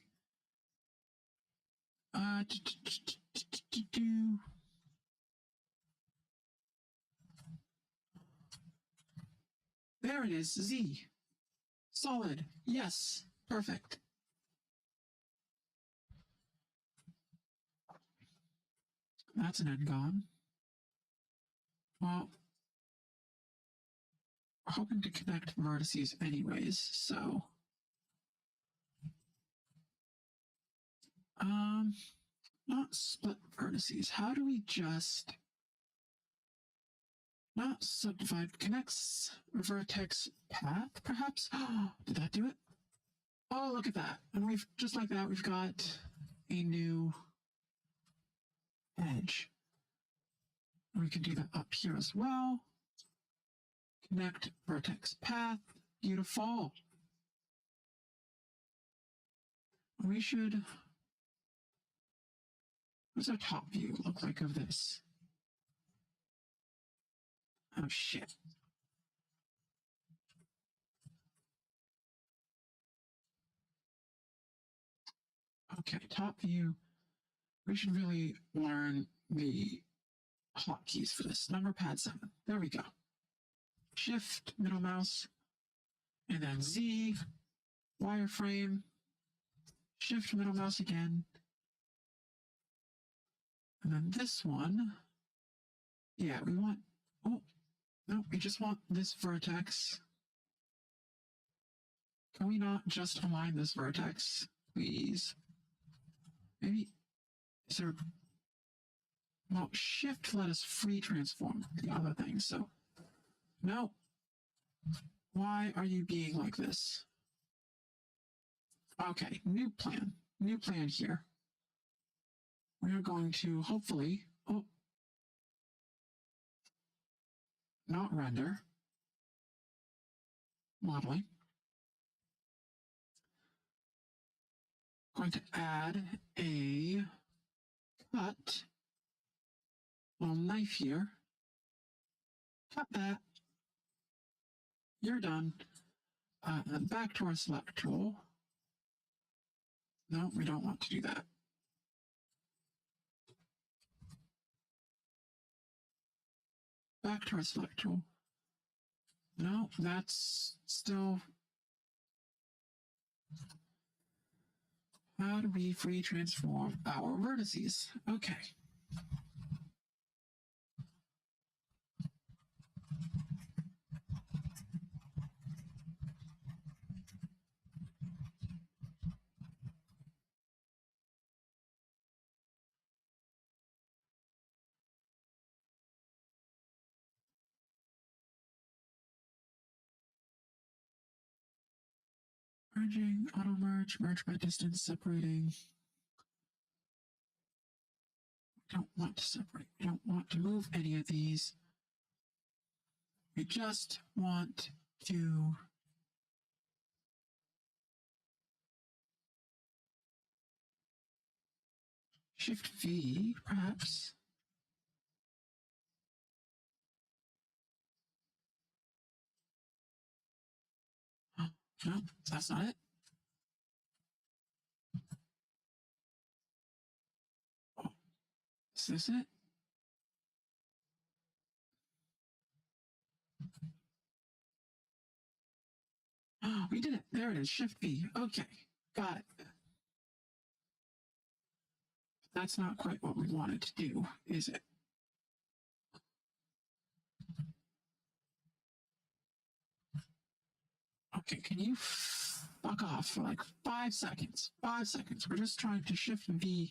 There it is, Z. Solid. Yes. Perfect. That's an end gone. Well, we're hoping to connect vertices anyways, so not split vertices. How do we just not subdivide? Connects vertex path, perhaps? Did that do it? Oh, look at that. And we've just like that, we've got a new edge. We can do that up here as well. Connect vertex path. Beautiful. We should. What's our top view look like of this? Oh shit. Okay, top view. We should really learn the hotkeys for this. Number pad 7. There we go. Shift, middle mouse, and then Z, wireframe, shift, middle mouse again. And then this one, yeah, we want, oh, no, we just want this vertex. Can we not just align this vertex, please? Maybe, is there, well, shift let us free transform the other thing, so, no. Why are you being like this? Okay, new plan here. We are going to hopefully, not render, modeling. Going to add a cut, little knife here. Cut that. You're done. And back to our select tool. No, we don't want to do that. Back to our select tool. No, that's still. How do we free transform our vertices? Okay. Merging, auto merge, merge by distance, separating. We don't want to separate. We don't want to move any of these. We just want to Shift V, perhaps. Oh, no, that's not it. Oh, is this it? Oh, we did it. There it is. Shift V. Okay, got it. That's not quite what we wanted to do, is it? Okay, can you fuck off for like 5 seconds. 5 seconds. We're just trying to shift the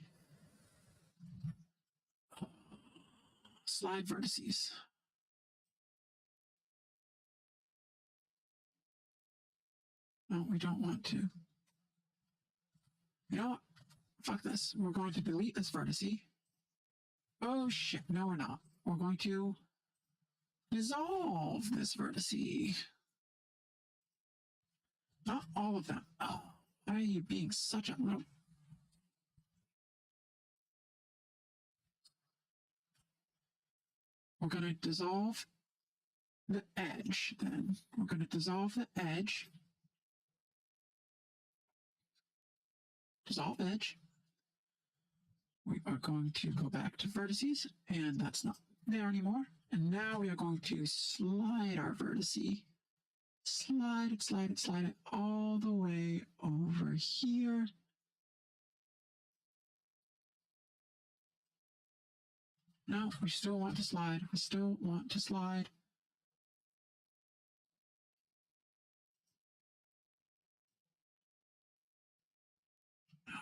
slide vertices. No, we don't want to. You know what? Fuck this. We're going to delete this vertice. Oh shit, no we're not. We're going to dissolve this vertice. Not all of them. Oh, why are you being such a little... We're going to dissolve the edge then. We're going to dissolve the edge. Dissolve edge. We are going to go back to vertices, and that's not there anymore. And now we are going to slide our vertice. Slide it, slide it, slide it all the way over here. No, we still want to slide. We still want to slide. No,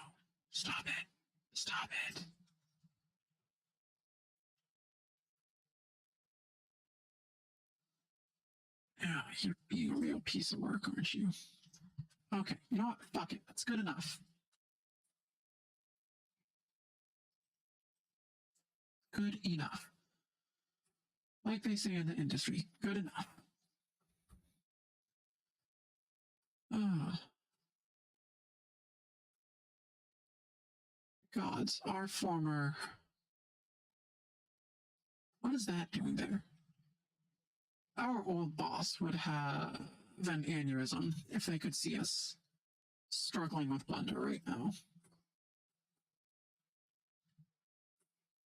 stop it. Stop it. Yeah, you're being a real piece of work, aren't you? Okay, you know what? Fuck it. That's good enough. Good enough. Like they say in the industry, good enough. Gods, our former... What is that doing there? Our old boss would have an aneurysm if they could see us struggling with Blender right now.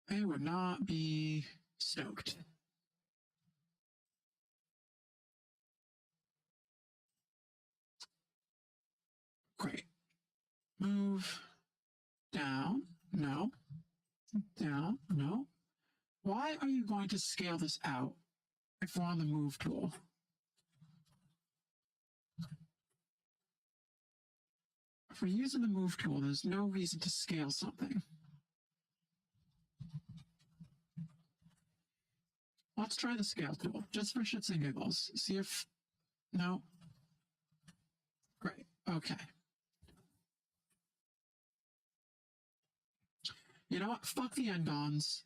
They would not be stoked. Great. Move down. No. Down. No. Why are you going to scale this out if we're on the move tool? If we're using the move tool, there's no reason to scale something. Let's try the scale tool, just for shits and giggles. See if... No. Great. Okay. You know what? Fuck the endons.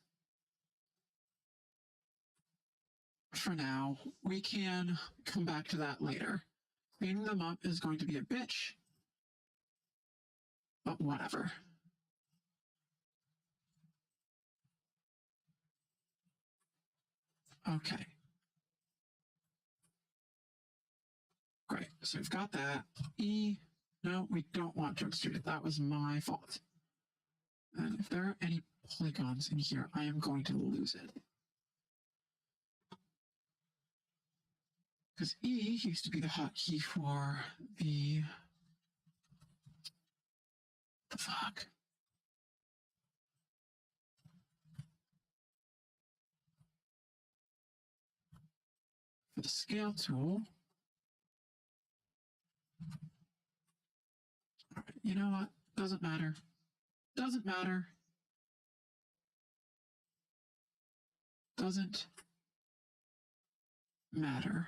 For now, we can come back to that later. Cleaning them up is going to be a bitch. But whatever. Okay. Great. So we've got that. E. No, we don't want to extrude it. That was my fault. And if there are any polygons in here, I am going to lose it. Because E used to be the hotkey for the fuck? For the scale tool. All right, you know what? Doesn't matter. Doesn't matter. Doesn't matter.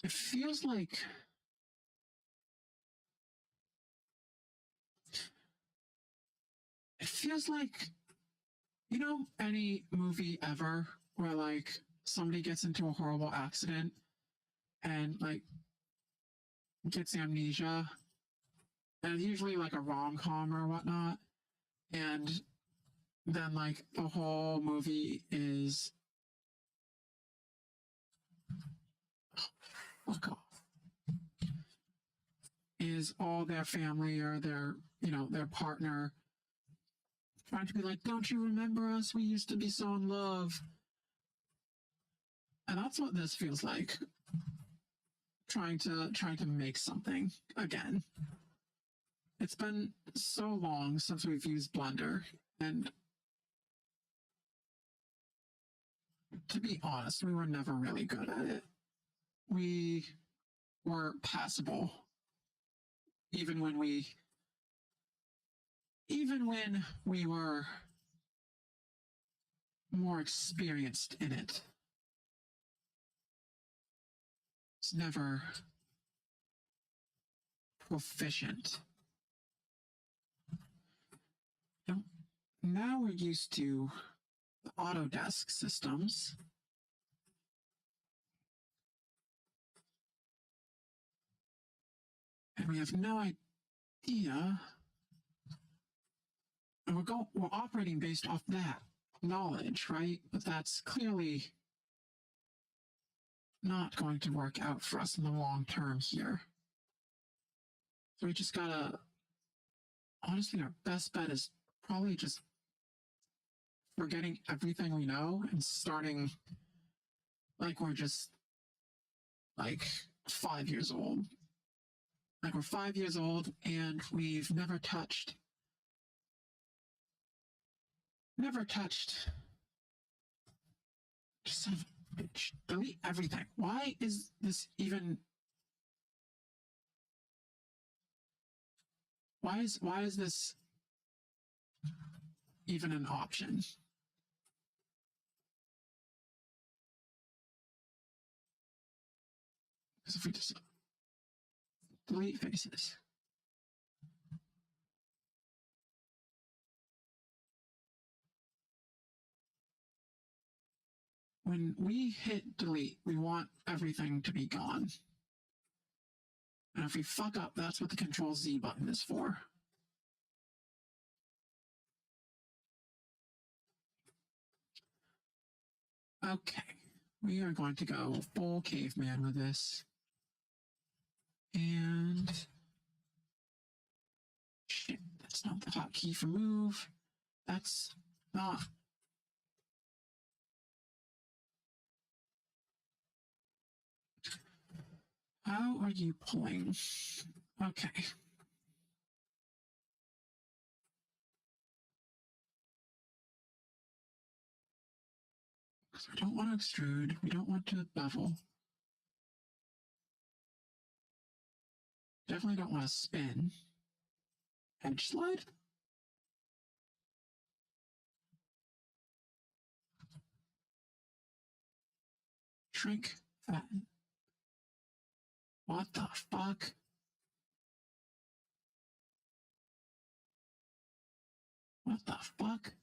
It feels like... It feels like, you know, any movie ever where, like, somebody gets into a horrible accident and, like, gets amnesia, and it's usually, like, a rom-com or whatnot, and then, like, the whole movie is... Fuck off. Is all their family or their, you know, their partner trying to be like, don't you remember us? We used to be so in love. And that's what this feels like. Trying to make something again. it's been so long since we've used Blender, and to be honest, we were never really good at it. We were passable, even when we were more experienced in it. It's never proficient. Now we're used to the Autodesk systems. And we have no idea. And we're operating based off that knowledge, right? But that's clearly not going to work out for us in the long term here. So we just gotta, honestly, our best bet is probably just forgetting everything we know and starting like we're just like 5 years old. Like we're 5 years old and we've never touched, just son of a bitch, delete everything. Why is this even, why is this even an option? Because if we just delete faces. When we hit delete, we want everything to be gone. And if we fuck up, that's what the Control Z button is for. Okay, we are going to go full caveman with this. And shit, that's not the hotkey for move. That's not. How are you pulling? Okay. Because we don't want to extrude, we don't want to bevel. Definitely don't want to spin. Edge slide? Shrink, fatten. What the fuck? What the fuck?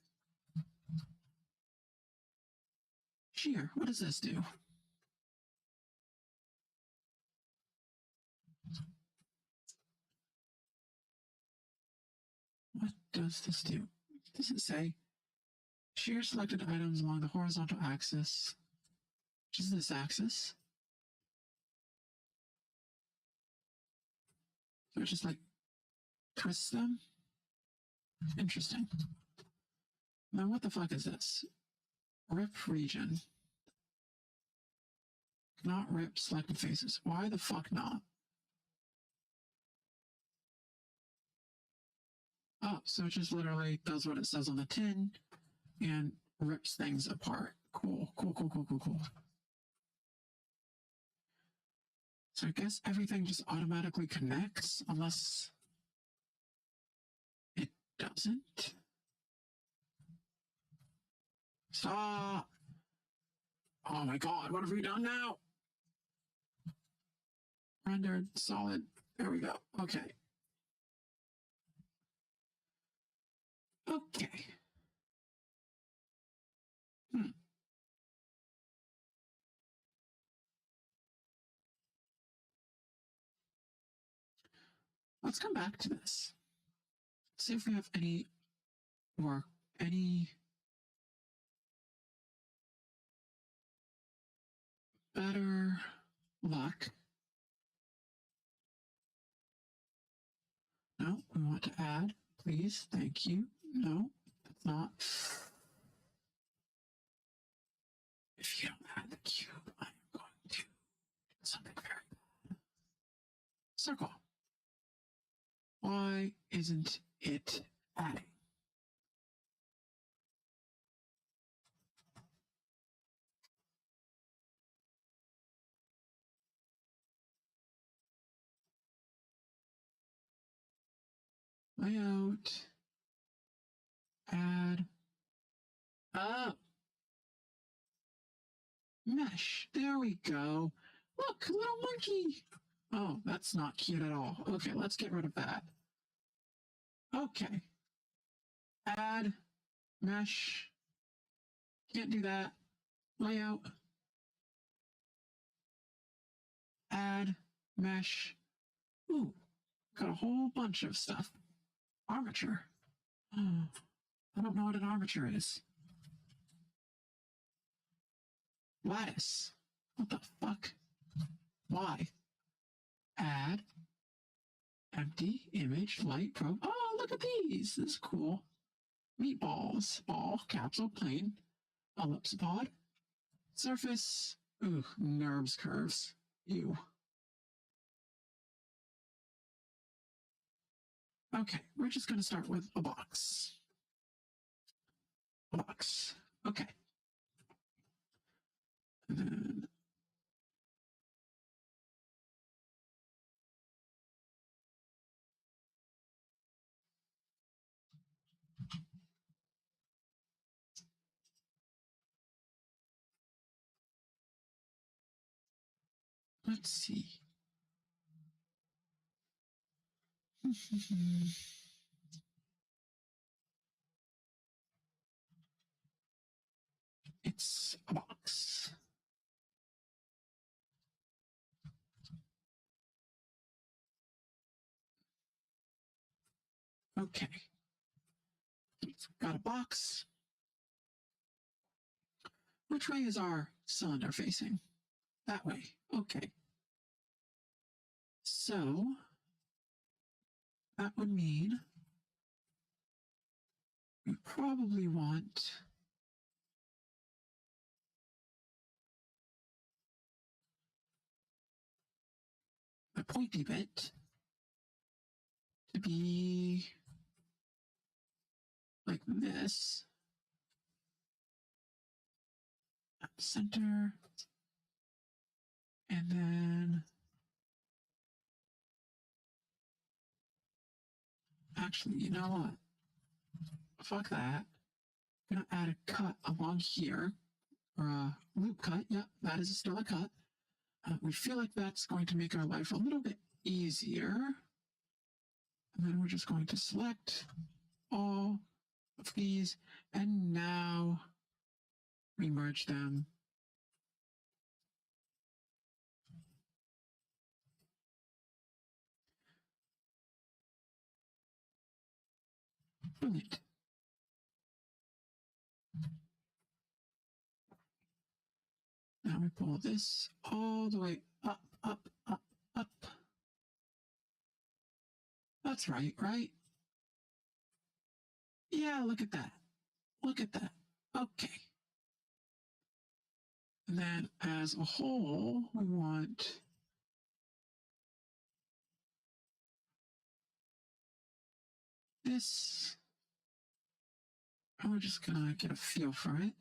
Shear, what does this do? What does this do? Does it say shear selected items along the horizontal axis? Which is this axis? So it just like twists them? Interesting. Now what the fuck is this? Rip region. Not rip selected faces. Why the fuck not? Oh, so it just literally does what it says on the tin and rips things apart. Cool, cool, cool, cool, cool, cool. So I guess everything just automatically connects unless it doesn't. Stop! Oh my god, what have we done now? Rendered, solid. There we go. Okay. Okay. Let's come back to this. See if we have any work, any better luck. No, we want to add, please. Thank you. No, that's not. If you don't add the cube, I'm going to do something very bad. Circle. Why isn't it adding? Layout, add, mesh. There we go. Look, little monkey. Oh, that's not cute at all. Okay, let's get rid of that. Okay. Add, mesh. Can't do that. Layout. Add, mesh. Ooh, got a whole bunch of stuff. Armature. I don't know what an armature is. Lattice. What the fuck? Why? Add. Empty. Image. Light. Probe. Oh, look at these. This is cool. Meatballs. Ball. Capsule. Plane. Ellipsopod. Surface. Ooh, NURBS curves. Ew. Okay, we're just going to start with a box. A box. Okay. And then let's see. It's a box. Okay. It's got a box. Which way is our cylinder facing? That way. Okay. So that would mean we probably want the pointy bit to be like this at the center, and then actually, you know what? Fuck that. I'm gonna add a cut along here, or a loop cut. Yep, that is still a cut. We feel like that's going to make our life a little bit easier. And then we're just going to select all of these, and now we merge them. Brilliant. Now we pull this all the way up, up, up, up. That's right, right? Yeah, look at that. Look at that. Okay. And then as a whole, we want this. And we're just gonna get a feel for it.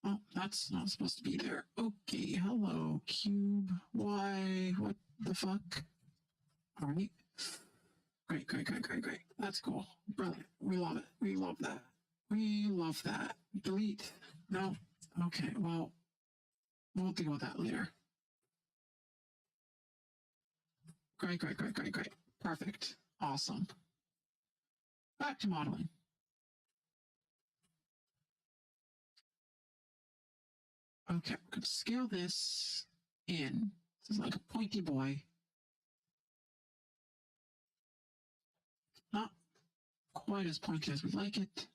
Oh, that's not supposed to be there. Okay, hello, cube. Why? What the fuck? All right. Great, great, great, great, great. That's cool. Brilliant. We love it. We love that. We love that. Delete. No. Okay, well, we'll deal with that later. Great, great, great, great, great. Perfect. Awesome. Back to modeling. Okay, I'm going to scale this in. This is like a pointy boy. Not quite as pointy as we like it.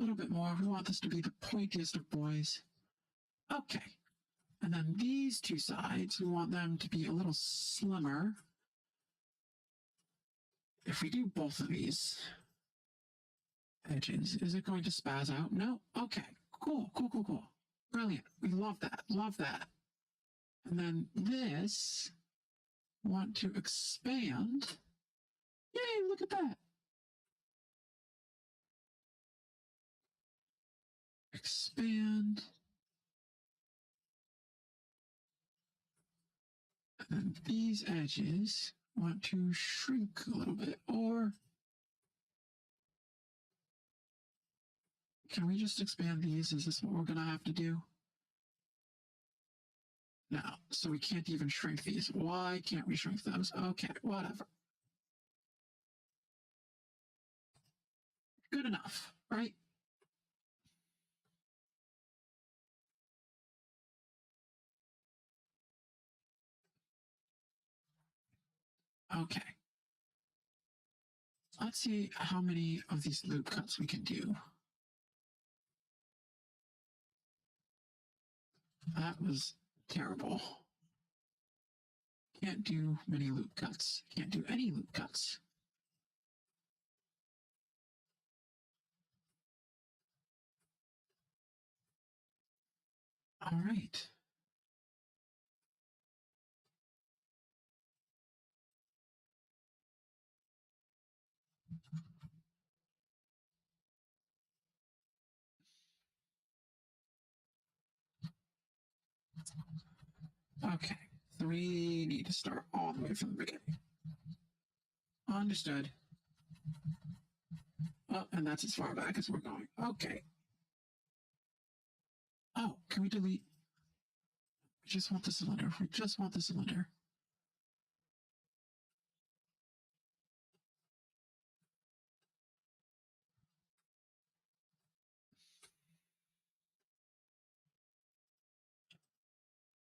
A little bit more. We want this to be the pointiest of boys. Okay. And then these two sides, we want them to be a little slimmer. If we do both of these edges, is it going to spaz out? No? Okay. Cool, cool, cool, cool. Brilliant. We love that. Love that. And then this, want to expand. Yay, look at that. Expand. And these edges want to shrink a little bit, or can we just expand these? Is this what we're going to have to do? No, so we can't even shrink these. Why can't we shrink those? Okay, whatever. Good enough, right? Okay. Let's see how many of these loop cuts we can do. That was terrible. Can't do many loop cuts. Can't do any loop cuts. All right. Okay. 3 need to start all the way from the beginning. Understood. Oh, and that's as far back as we're going. Okay. Oh, can we delete? We just want the cylinder. We just want the cylinder.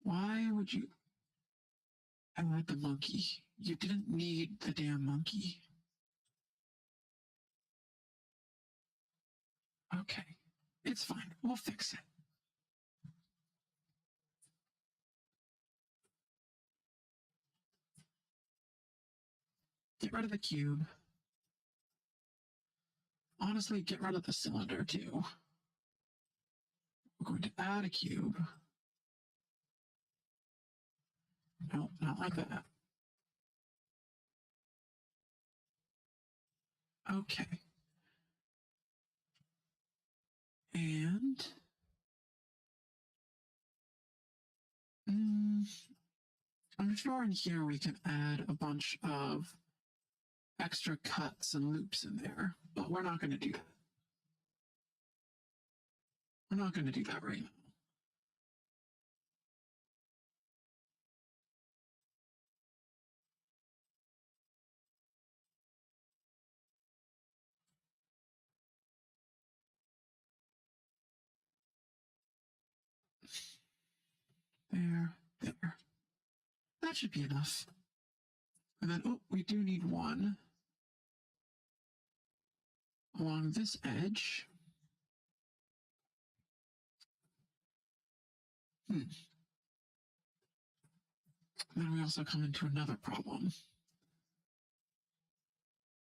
Why would you add the monkey? You didn't need the damn monkey. Okay. It's fine. We'll fix it. Get rid of the cube. Honestly, get rid of the cylinder too. We're going to add a cube. No, not like that. Okay. And I'm sure in here we can add a bunch of extra cuts and loops in there, but we're not going to do that. We're not going to do that right now. There. That should be enough. And then, oh, we do need one along this edge. Then we also come into another problem,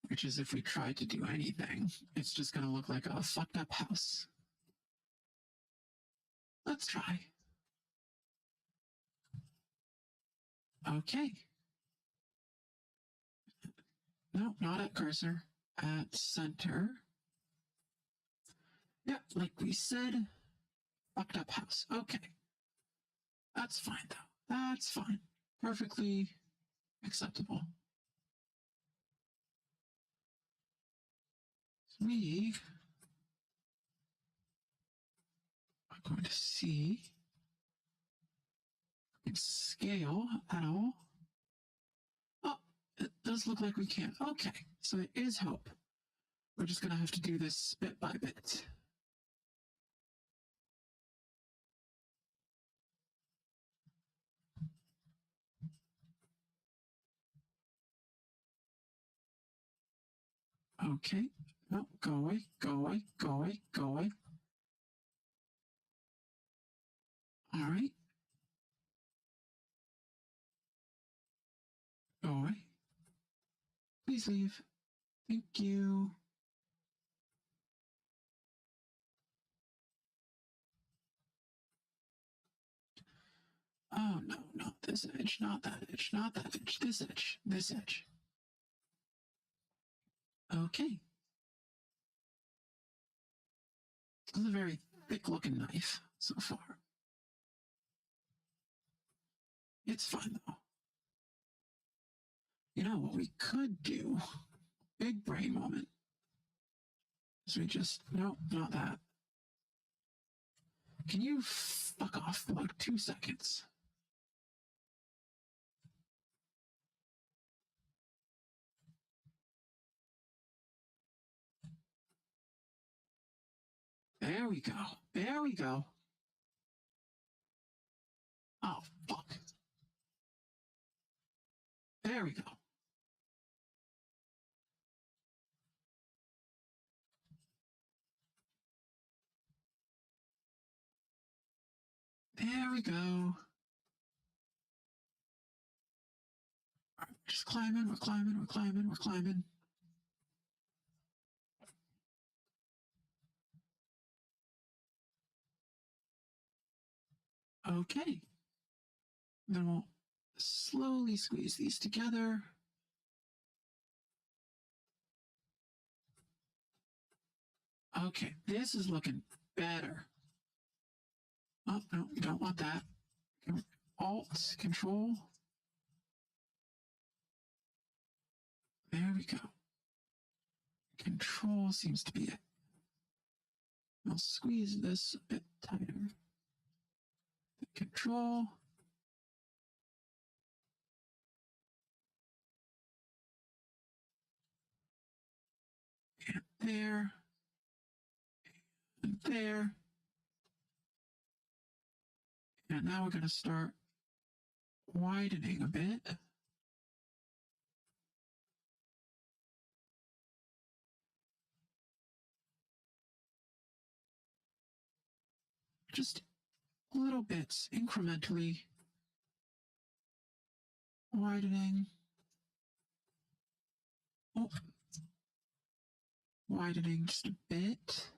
which is if we try to do anything, it's just going to look like a fucked up house. Let's try. Okay. No, not at cursor. At center. Yeah, like we said, fucked up house. Okay. That's fine, though. That's fine. Perfectly acceptable. So we are going to see if we can scale at all. Oh, it does look like we can. Okay, so there is hope. We're just going to have to do this bit by bit. Okay. No, go away, go away, go away, go away. All right. Go away. Please leave. Thank you. Oh, no, not this edge, not that edge, not that edge, this edge, this edge. Okay. This is a very thick-looking knife so far. It's fine, though. You know what we could do? Big brain moment. So we just, no, not that. Can you fuck off for like 2 seconds? There we go. There we go. Oh, fuck. There we go. There we go. Just climbing, we're climbing, we're climbing, we're climbing. Okay. Then we'll slowly squeeze these together. Okay, this is looking better. Oh, no, we don't want that. Alt, Control. There we go. Control seems to be it. I'll squeeze this a bit tighter. Control. And there. And there. And now we're going to start widening a bit. Just little bits, incrementally. Widening. Oh. Widening just a bit.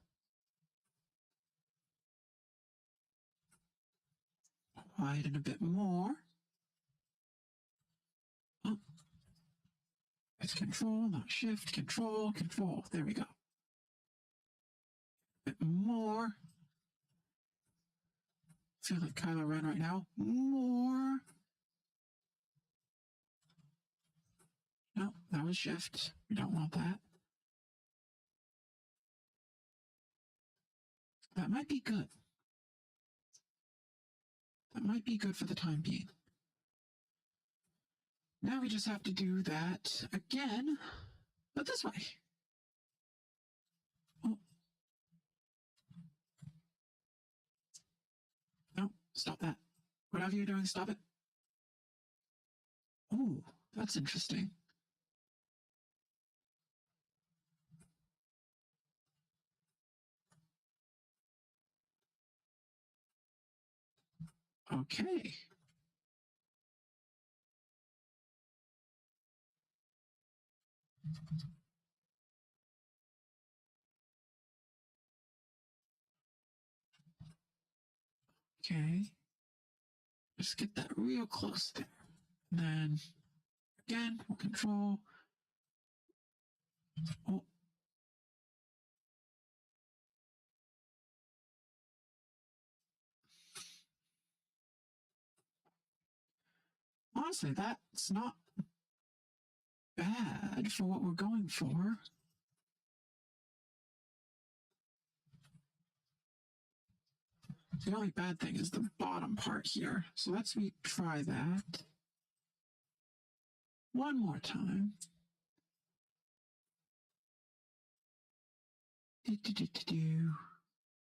Widen a bit more. Oh. It's Control, not Shift. Control, Control. There we go. A bit more. Feel like Kylo Ren right now. More. No, that was Shift. We don't want that. That might be good. That might be good for the time being. Now we just have to do that again, but this way. Oh. No, stop that. Whatever you're doing, stop it. Oh, that's interesting. Okay. Okay. Just get that real close there. And then again, we'll Control. Oh. Honestly, that's not bad for what we're going for. The only bad thing is the bottom part here. So let's retry that one more time.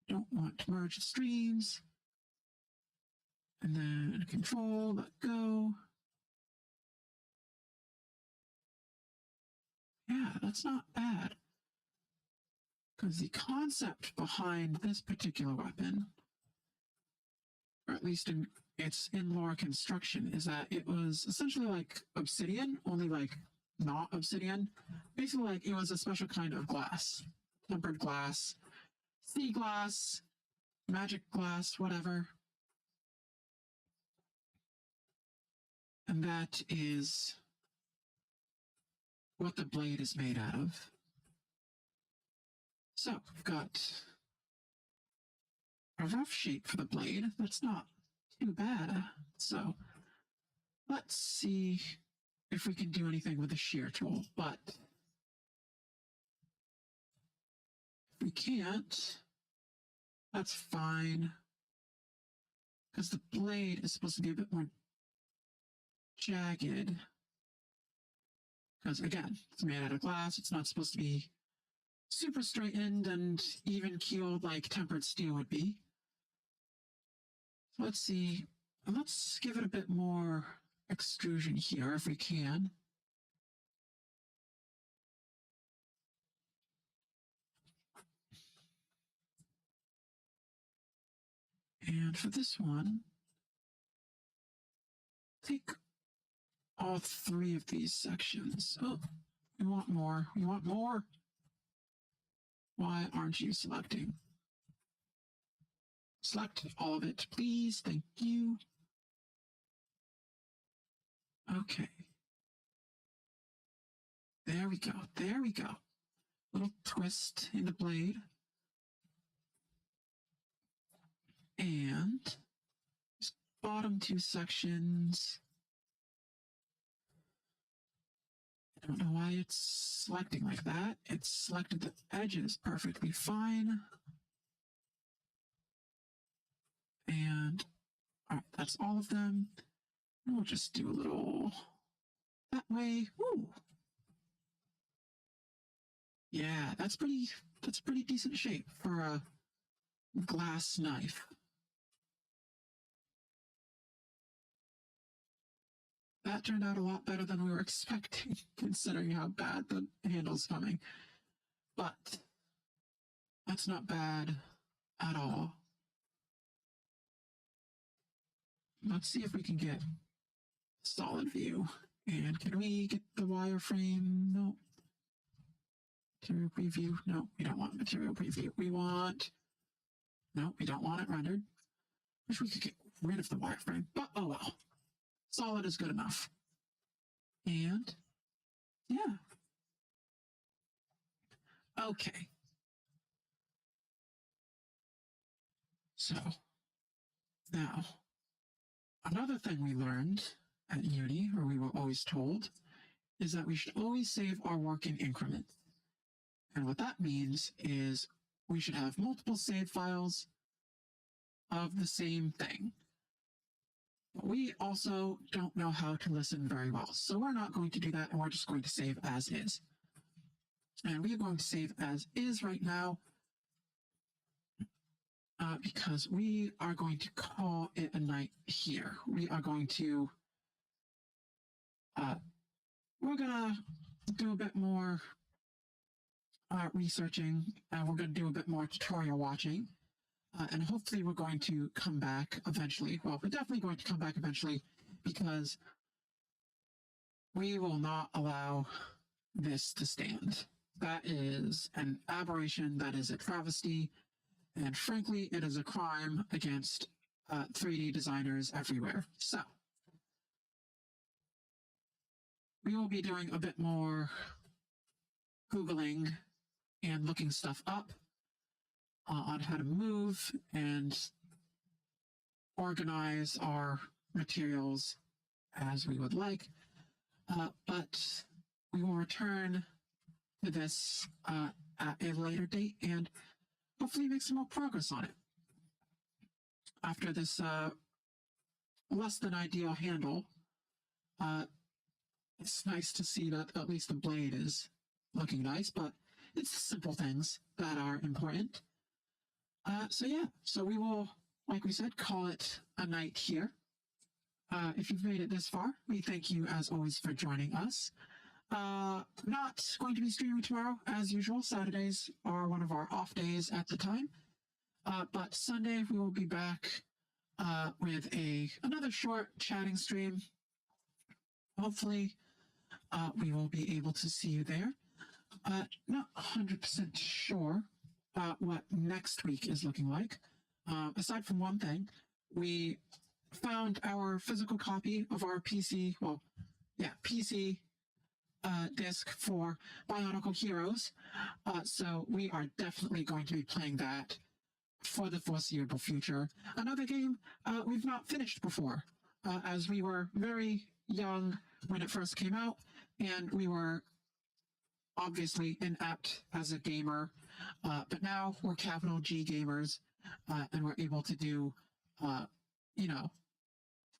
Don't want to merge streams. And then Control, let go. Yeah, that's not bad. Because the concept behind this particular weapon, or at least in its in-lore construction, is that it was essentially like obsidian, only like not obsidian. Basically, like it was a special kind of glass, tempered glass, sea glass, magic glass, whatever. and that is what the blade is made out of. So we've got a rough shape for the blade. That's not too bad. So let's see if we can do anything with the shear tool, but if we can't, that's fine, because the blade is supposed to be a bit more jagged. Because again, it's made out of glass. It's not supposed to be super straightened and even keeled like tempered steel would be. So let's see. Let's give it a bit more extrusion here if we can. And for this one, take all three of these sections. Oh, we want more. We want more. Why aren't you selecting? Select all of it, please. Thank you. Okay. There we go. There we go. Little twist in the blade. And these bottom two sections. I don't know why it's selecting like that. It's selected the edges perfectly fine. And all right, that's all of them. And we'll just do a little that way. Ooh. Yeah, that's pretty decent shape for a glass knife. That turned out a lot better than we were expecting, considering how bad the handle's coming. But that's not bad at all. Let's see if we can get solid view. And can we get the wireframe? No. Material preview? No, we don't want material preview. We want... No, we don't want it rendered. Wish we could get rid of the wireframe, but oh well. Solid is good enough. And yeah. Okay. So now, another thing we learned at uni, or we were always told, is that we should always save our work in increments. And what that means is we should have multiple save files of the same thing. But we also don't know how to listen very well, so we're not going to do that, and we're just going to save as is. And we are going to save as is right now because we are going to call it a night here. We are going to we're gonna do a bit more researching, and we're going to do a bit more tutorial watching, and hopefully we're going to come back eventually. Well, we're definitely going to come back eventually because we will not allow this to stand. That is an aberration, that is a travesty, and frankly, it is a crime against 3D designers everywhere. So, we will be doing a bit more Googling and looking stuff up on how to move and organize our materials as we would like. But we will return to this at a later date and hopefully make some more progress on it. After this less than ideal handle, it's nice to see that at least the blade is looking nice, but it's the simple things that are important. So yeah, so we will, like we said, call it a night here. If you've made it this far, we thank you as always for joining us. Not going to be streaming tomorrow as usual. Saturdays are one of our off days at the time. But Sunday we will be back with another short chatting stream. Hopefully we will be able to see you there. Not 100% sure what next week is looking like. Aside from one thing, we found our physical copy of our PC, PC disc for Bionicle Heroes. So we are definitely going to be playing that for the foreseeable future. Another game we've not finished before, as we were very young when it first came out, and we were obviously inept as a gamer, but now we're capital G gamers, and we're able to do, you know,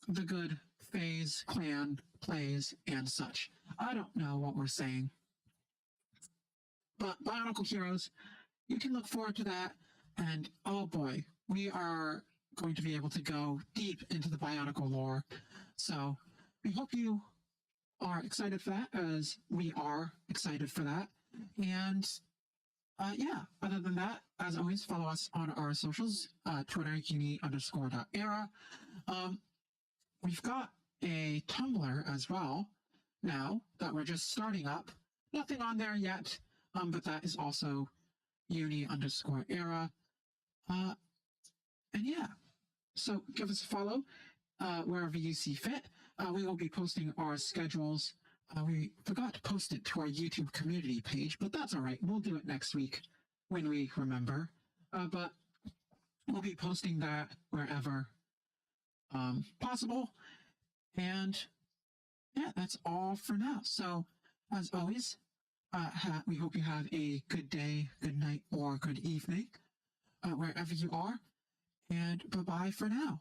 the good phase clan plays and such. I don't know what we're saying, but Bionicle Heroes, you can look forward to that. And oh boy, we are going to be able to go deep into the Bionicle lore. So we hope you are excited for that, as we are excited for that. And yeah, other than that, as always, follow us on our socials, Twitter, uni_era. We've got a Tumblr as well now that we're just starting up. Nothing on there yet, but that is also uni_era. And yeah, so give us a follow wherever you see fit. We will be posting our schedules. We forgot to post it to our YouTube community page, but that's all right. We'll do it next week when we remember. But we'll be posting that wherever possible. And yeah, that's all for now. So as always, we hope you have a good day, good night, or good evening, wherever you are. And bye-bye for now.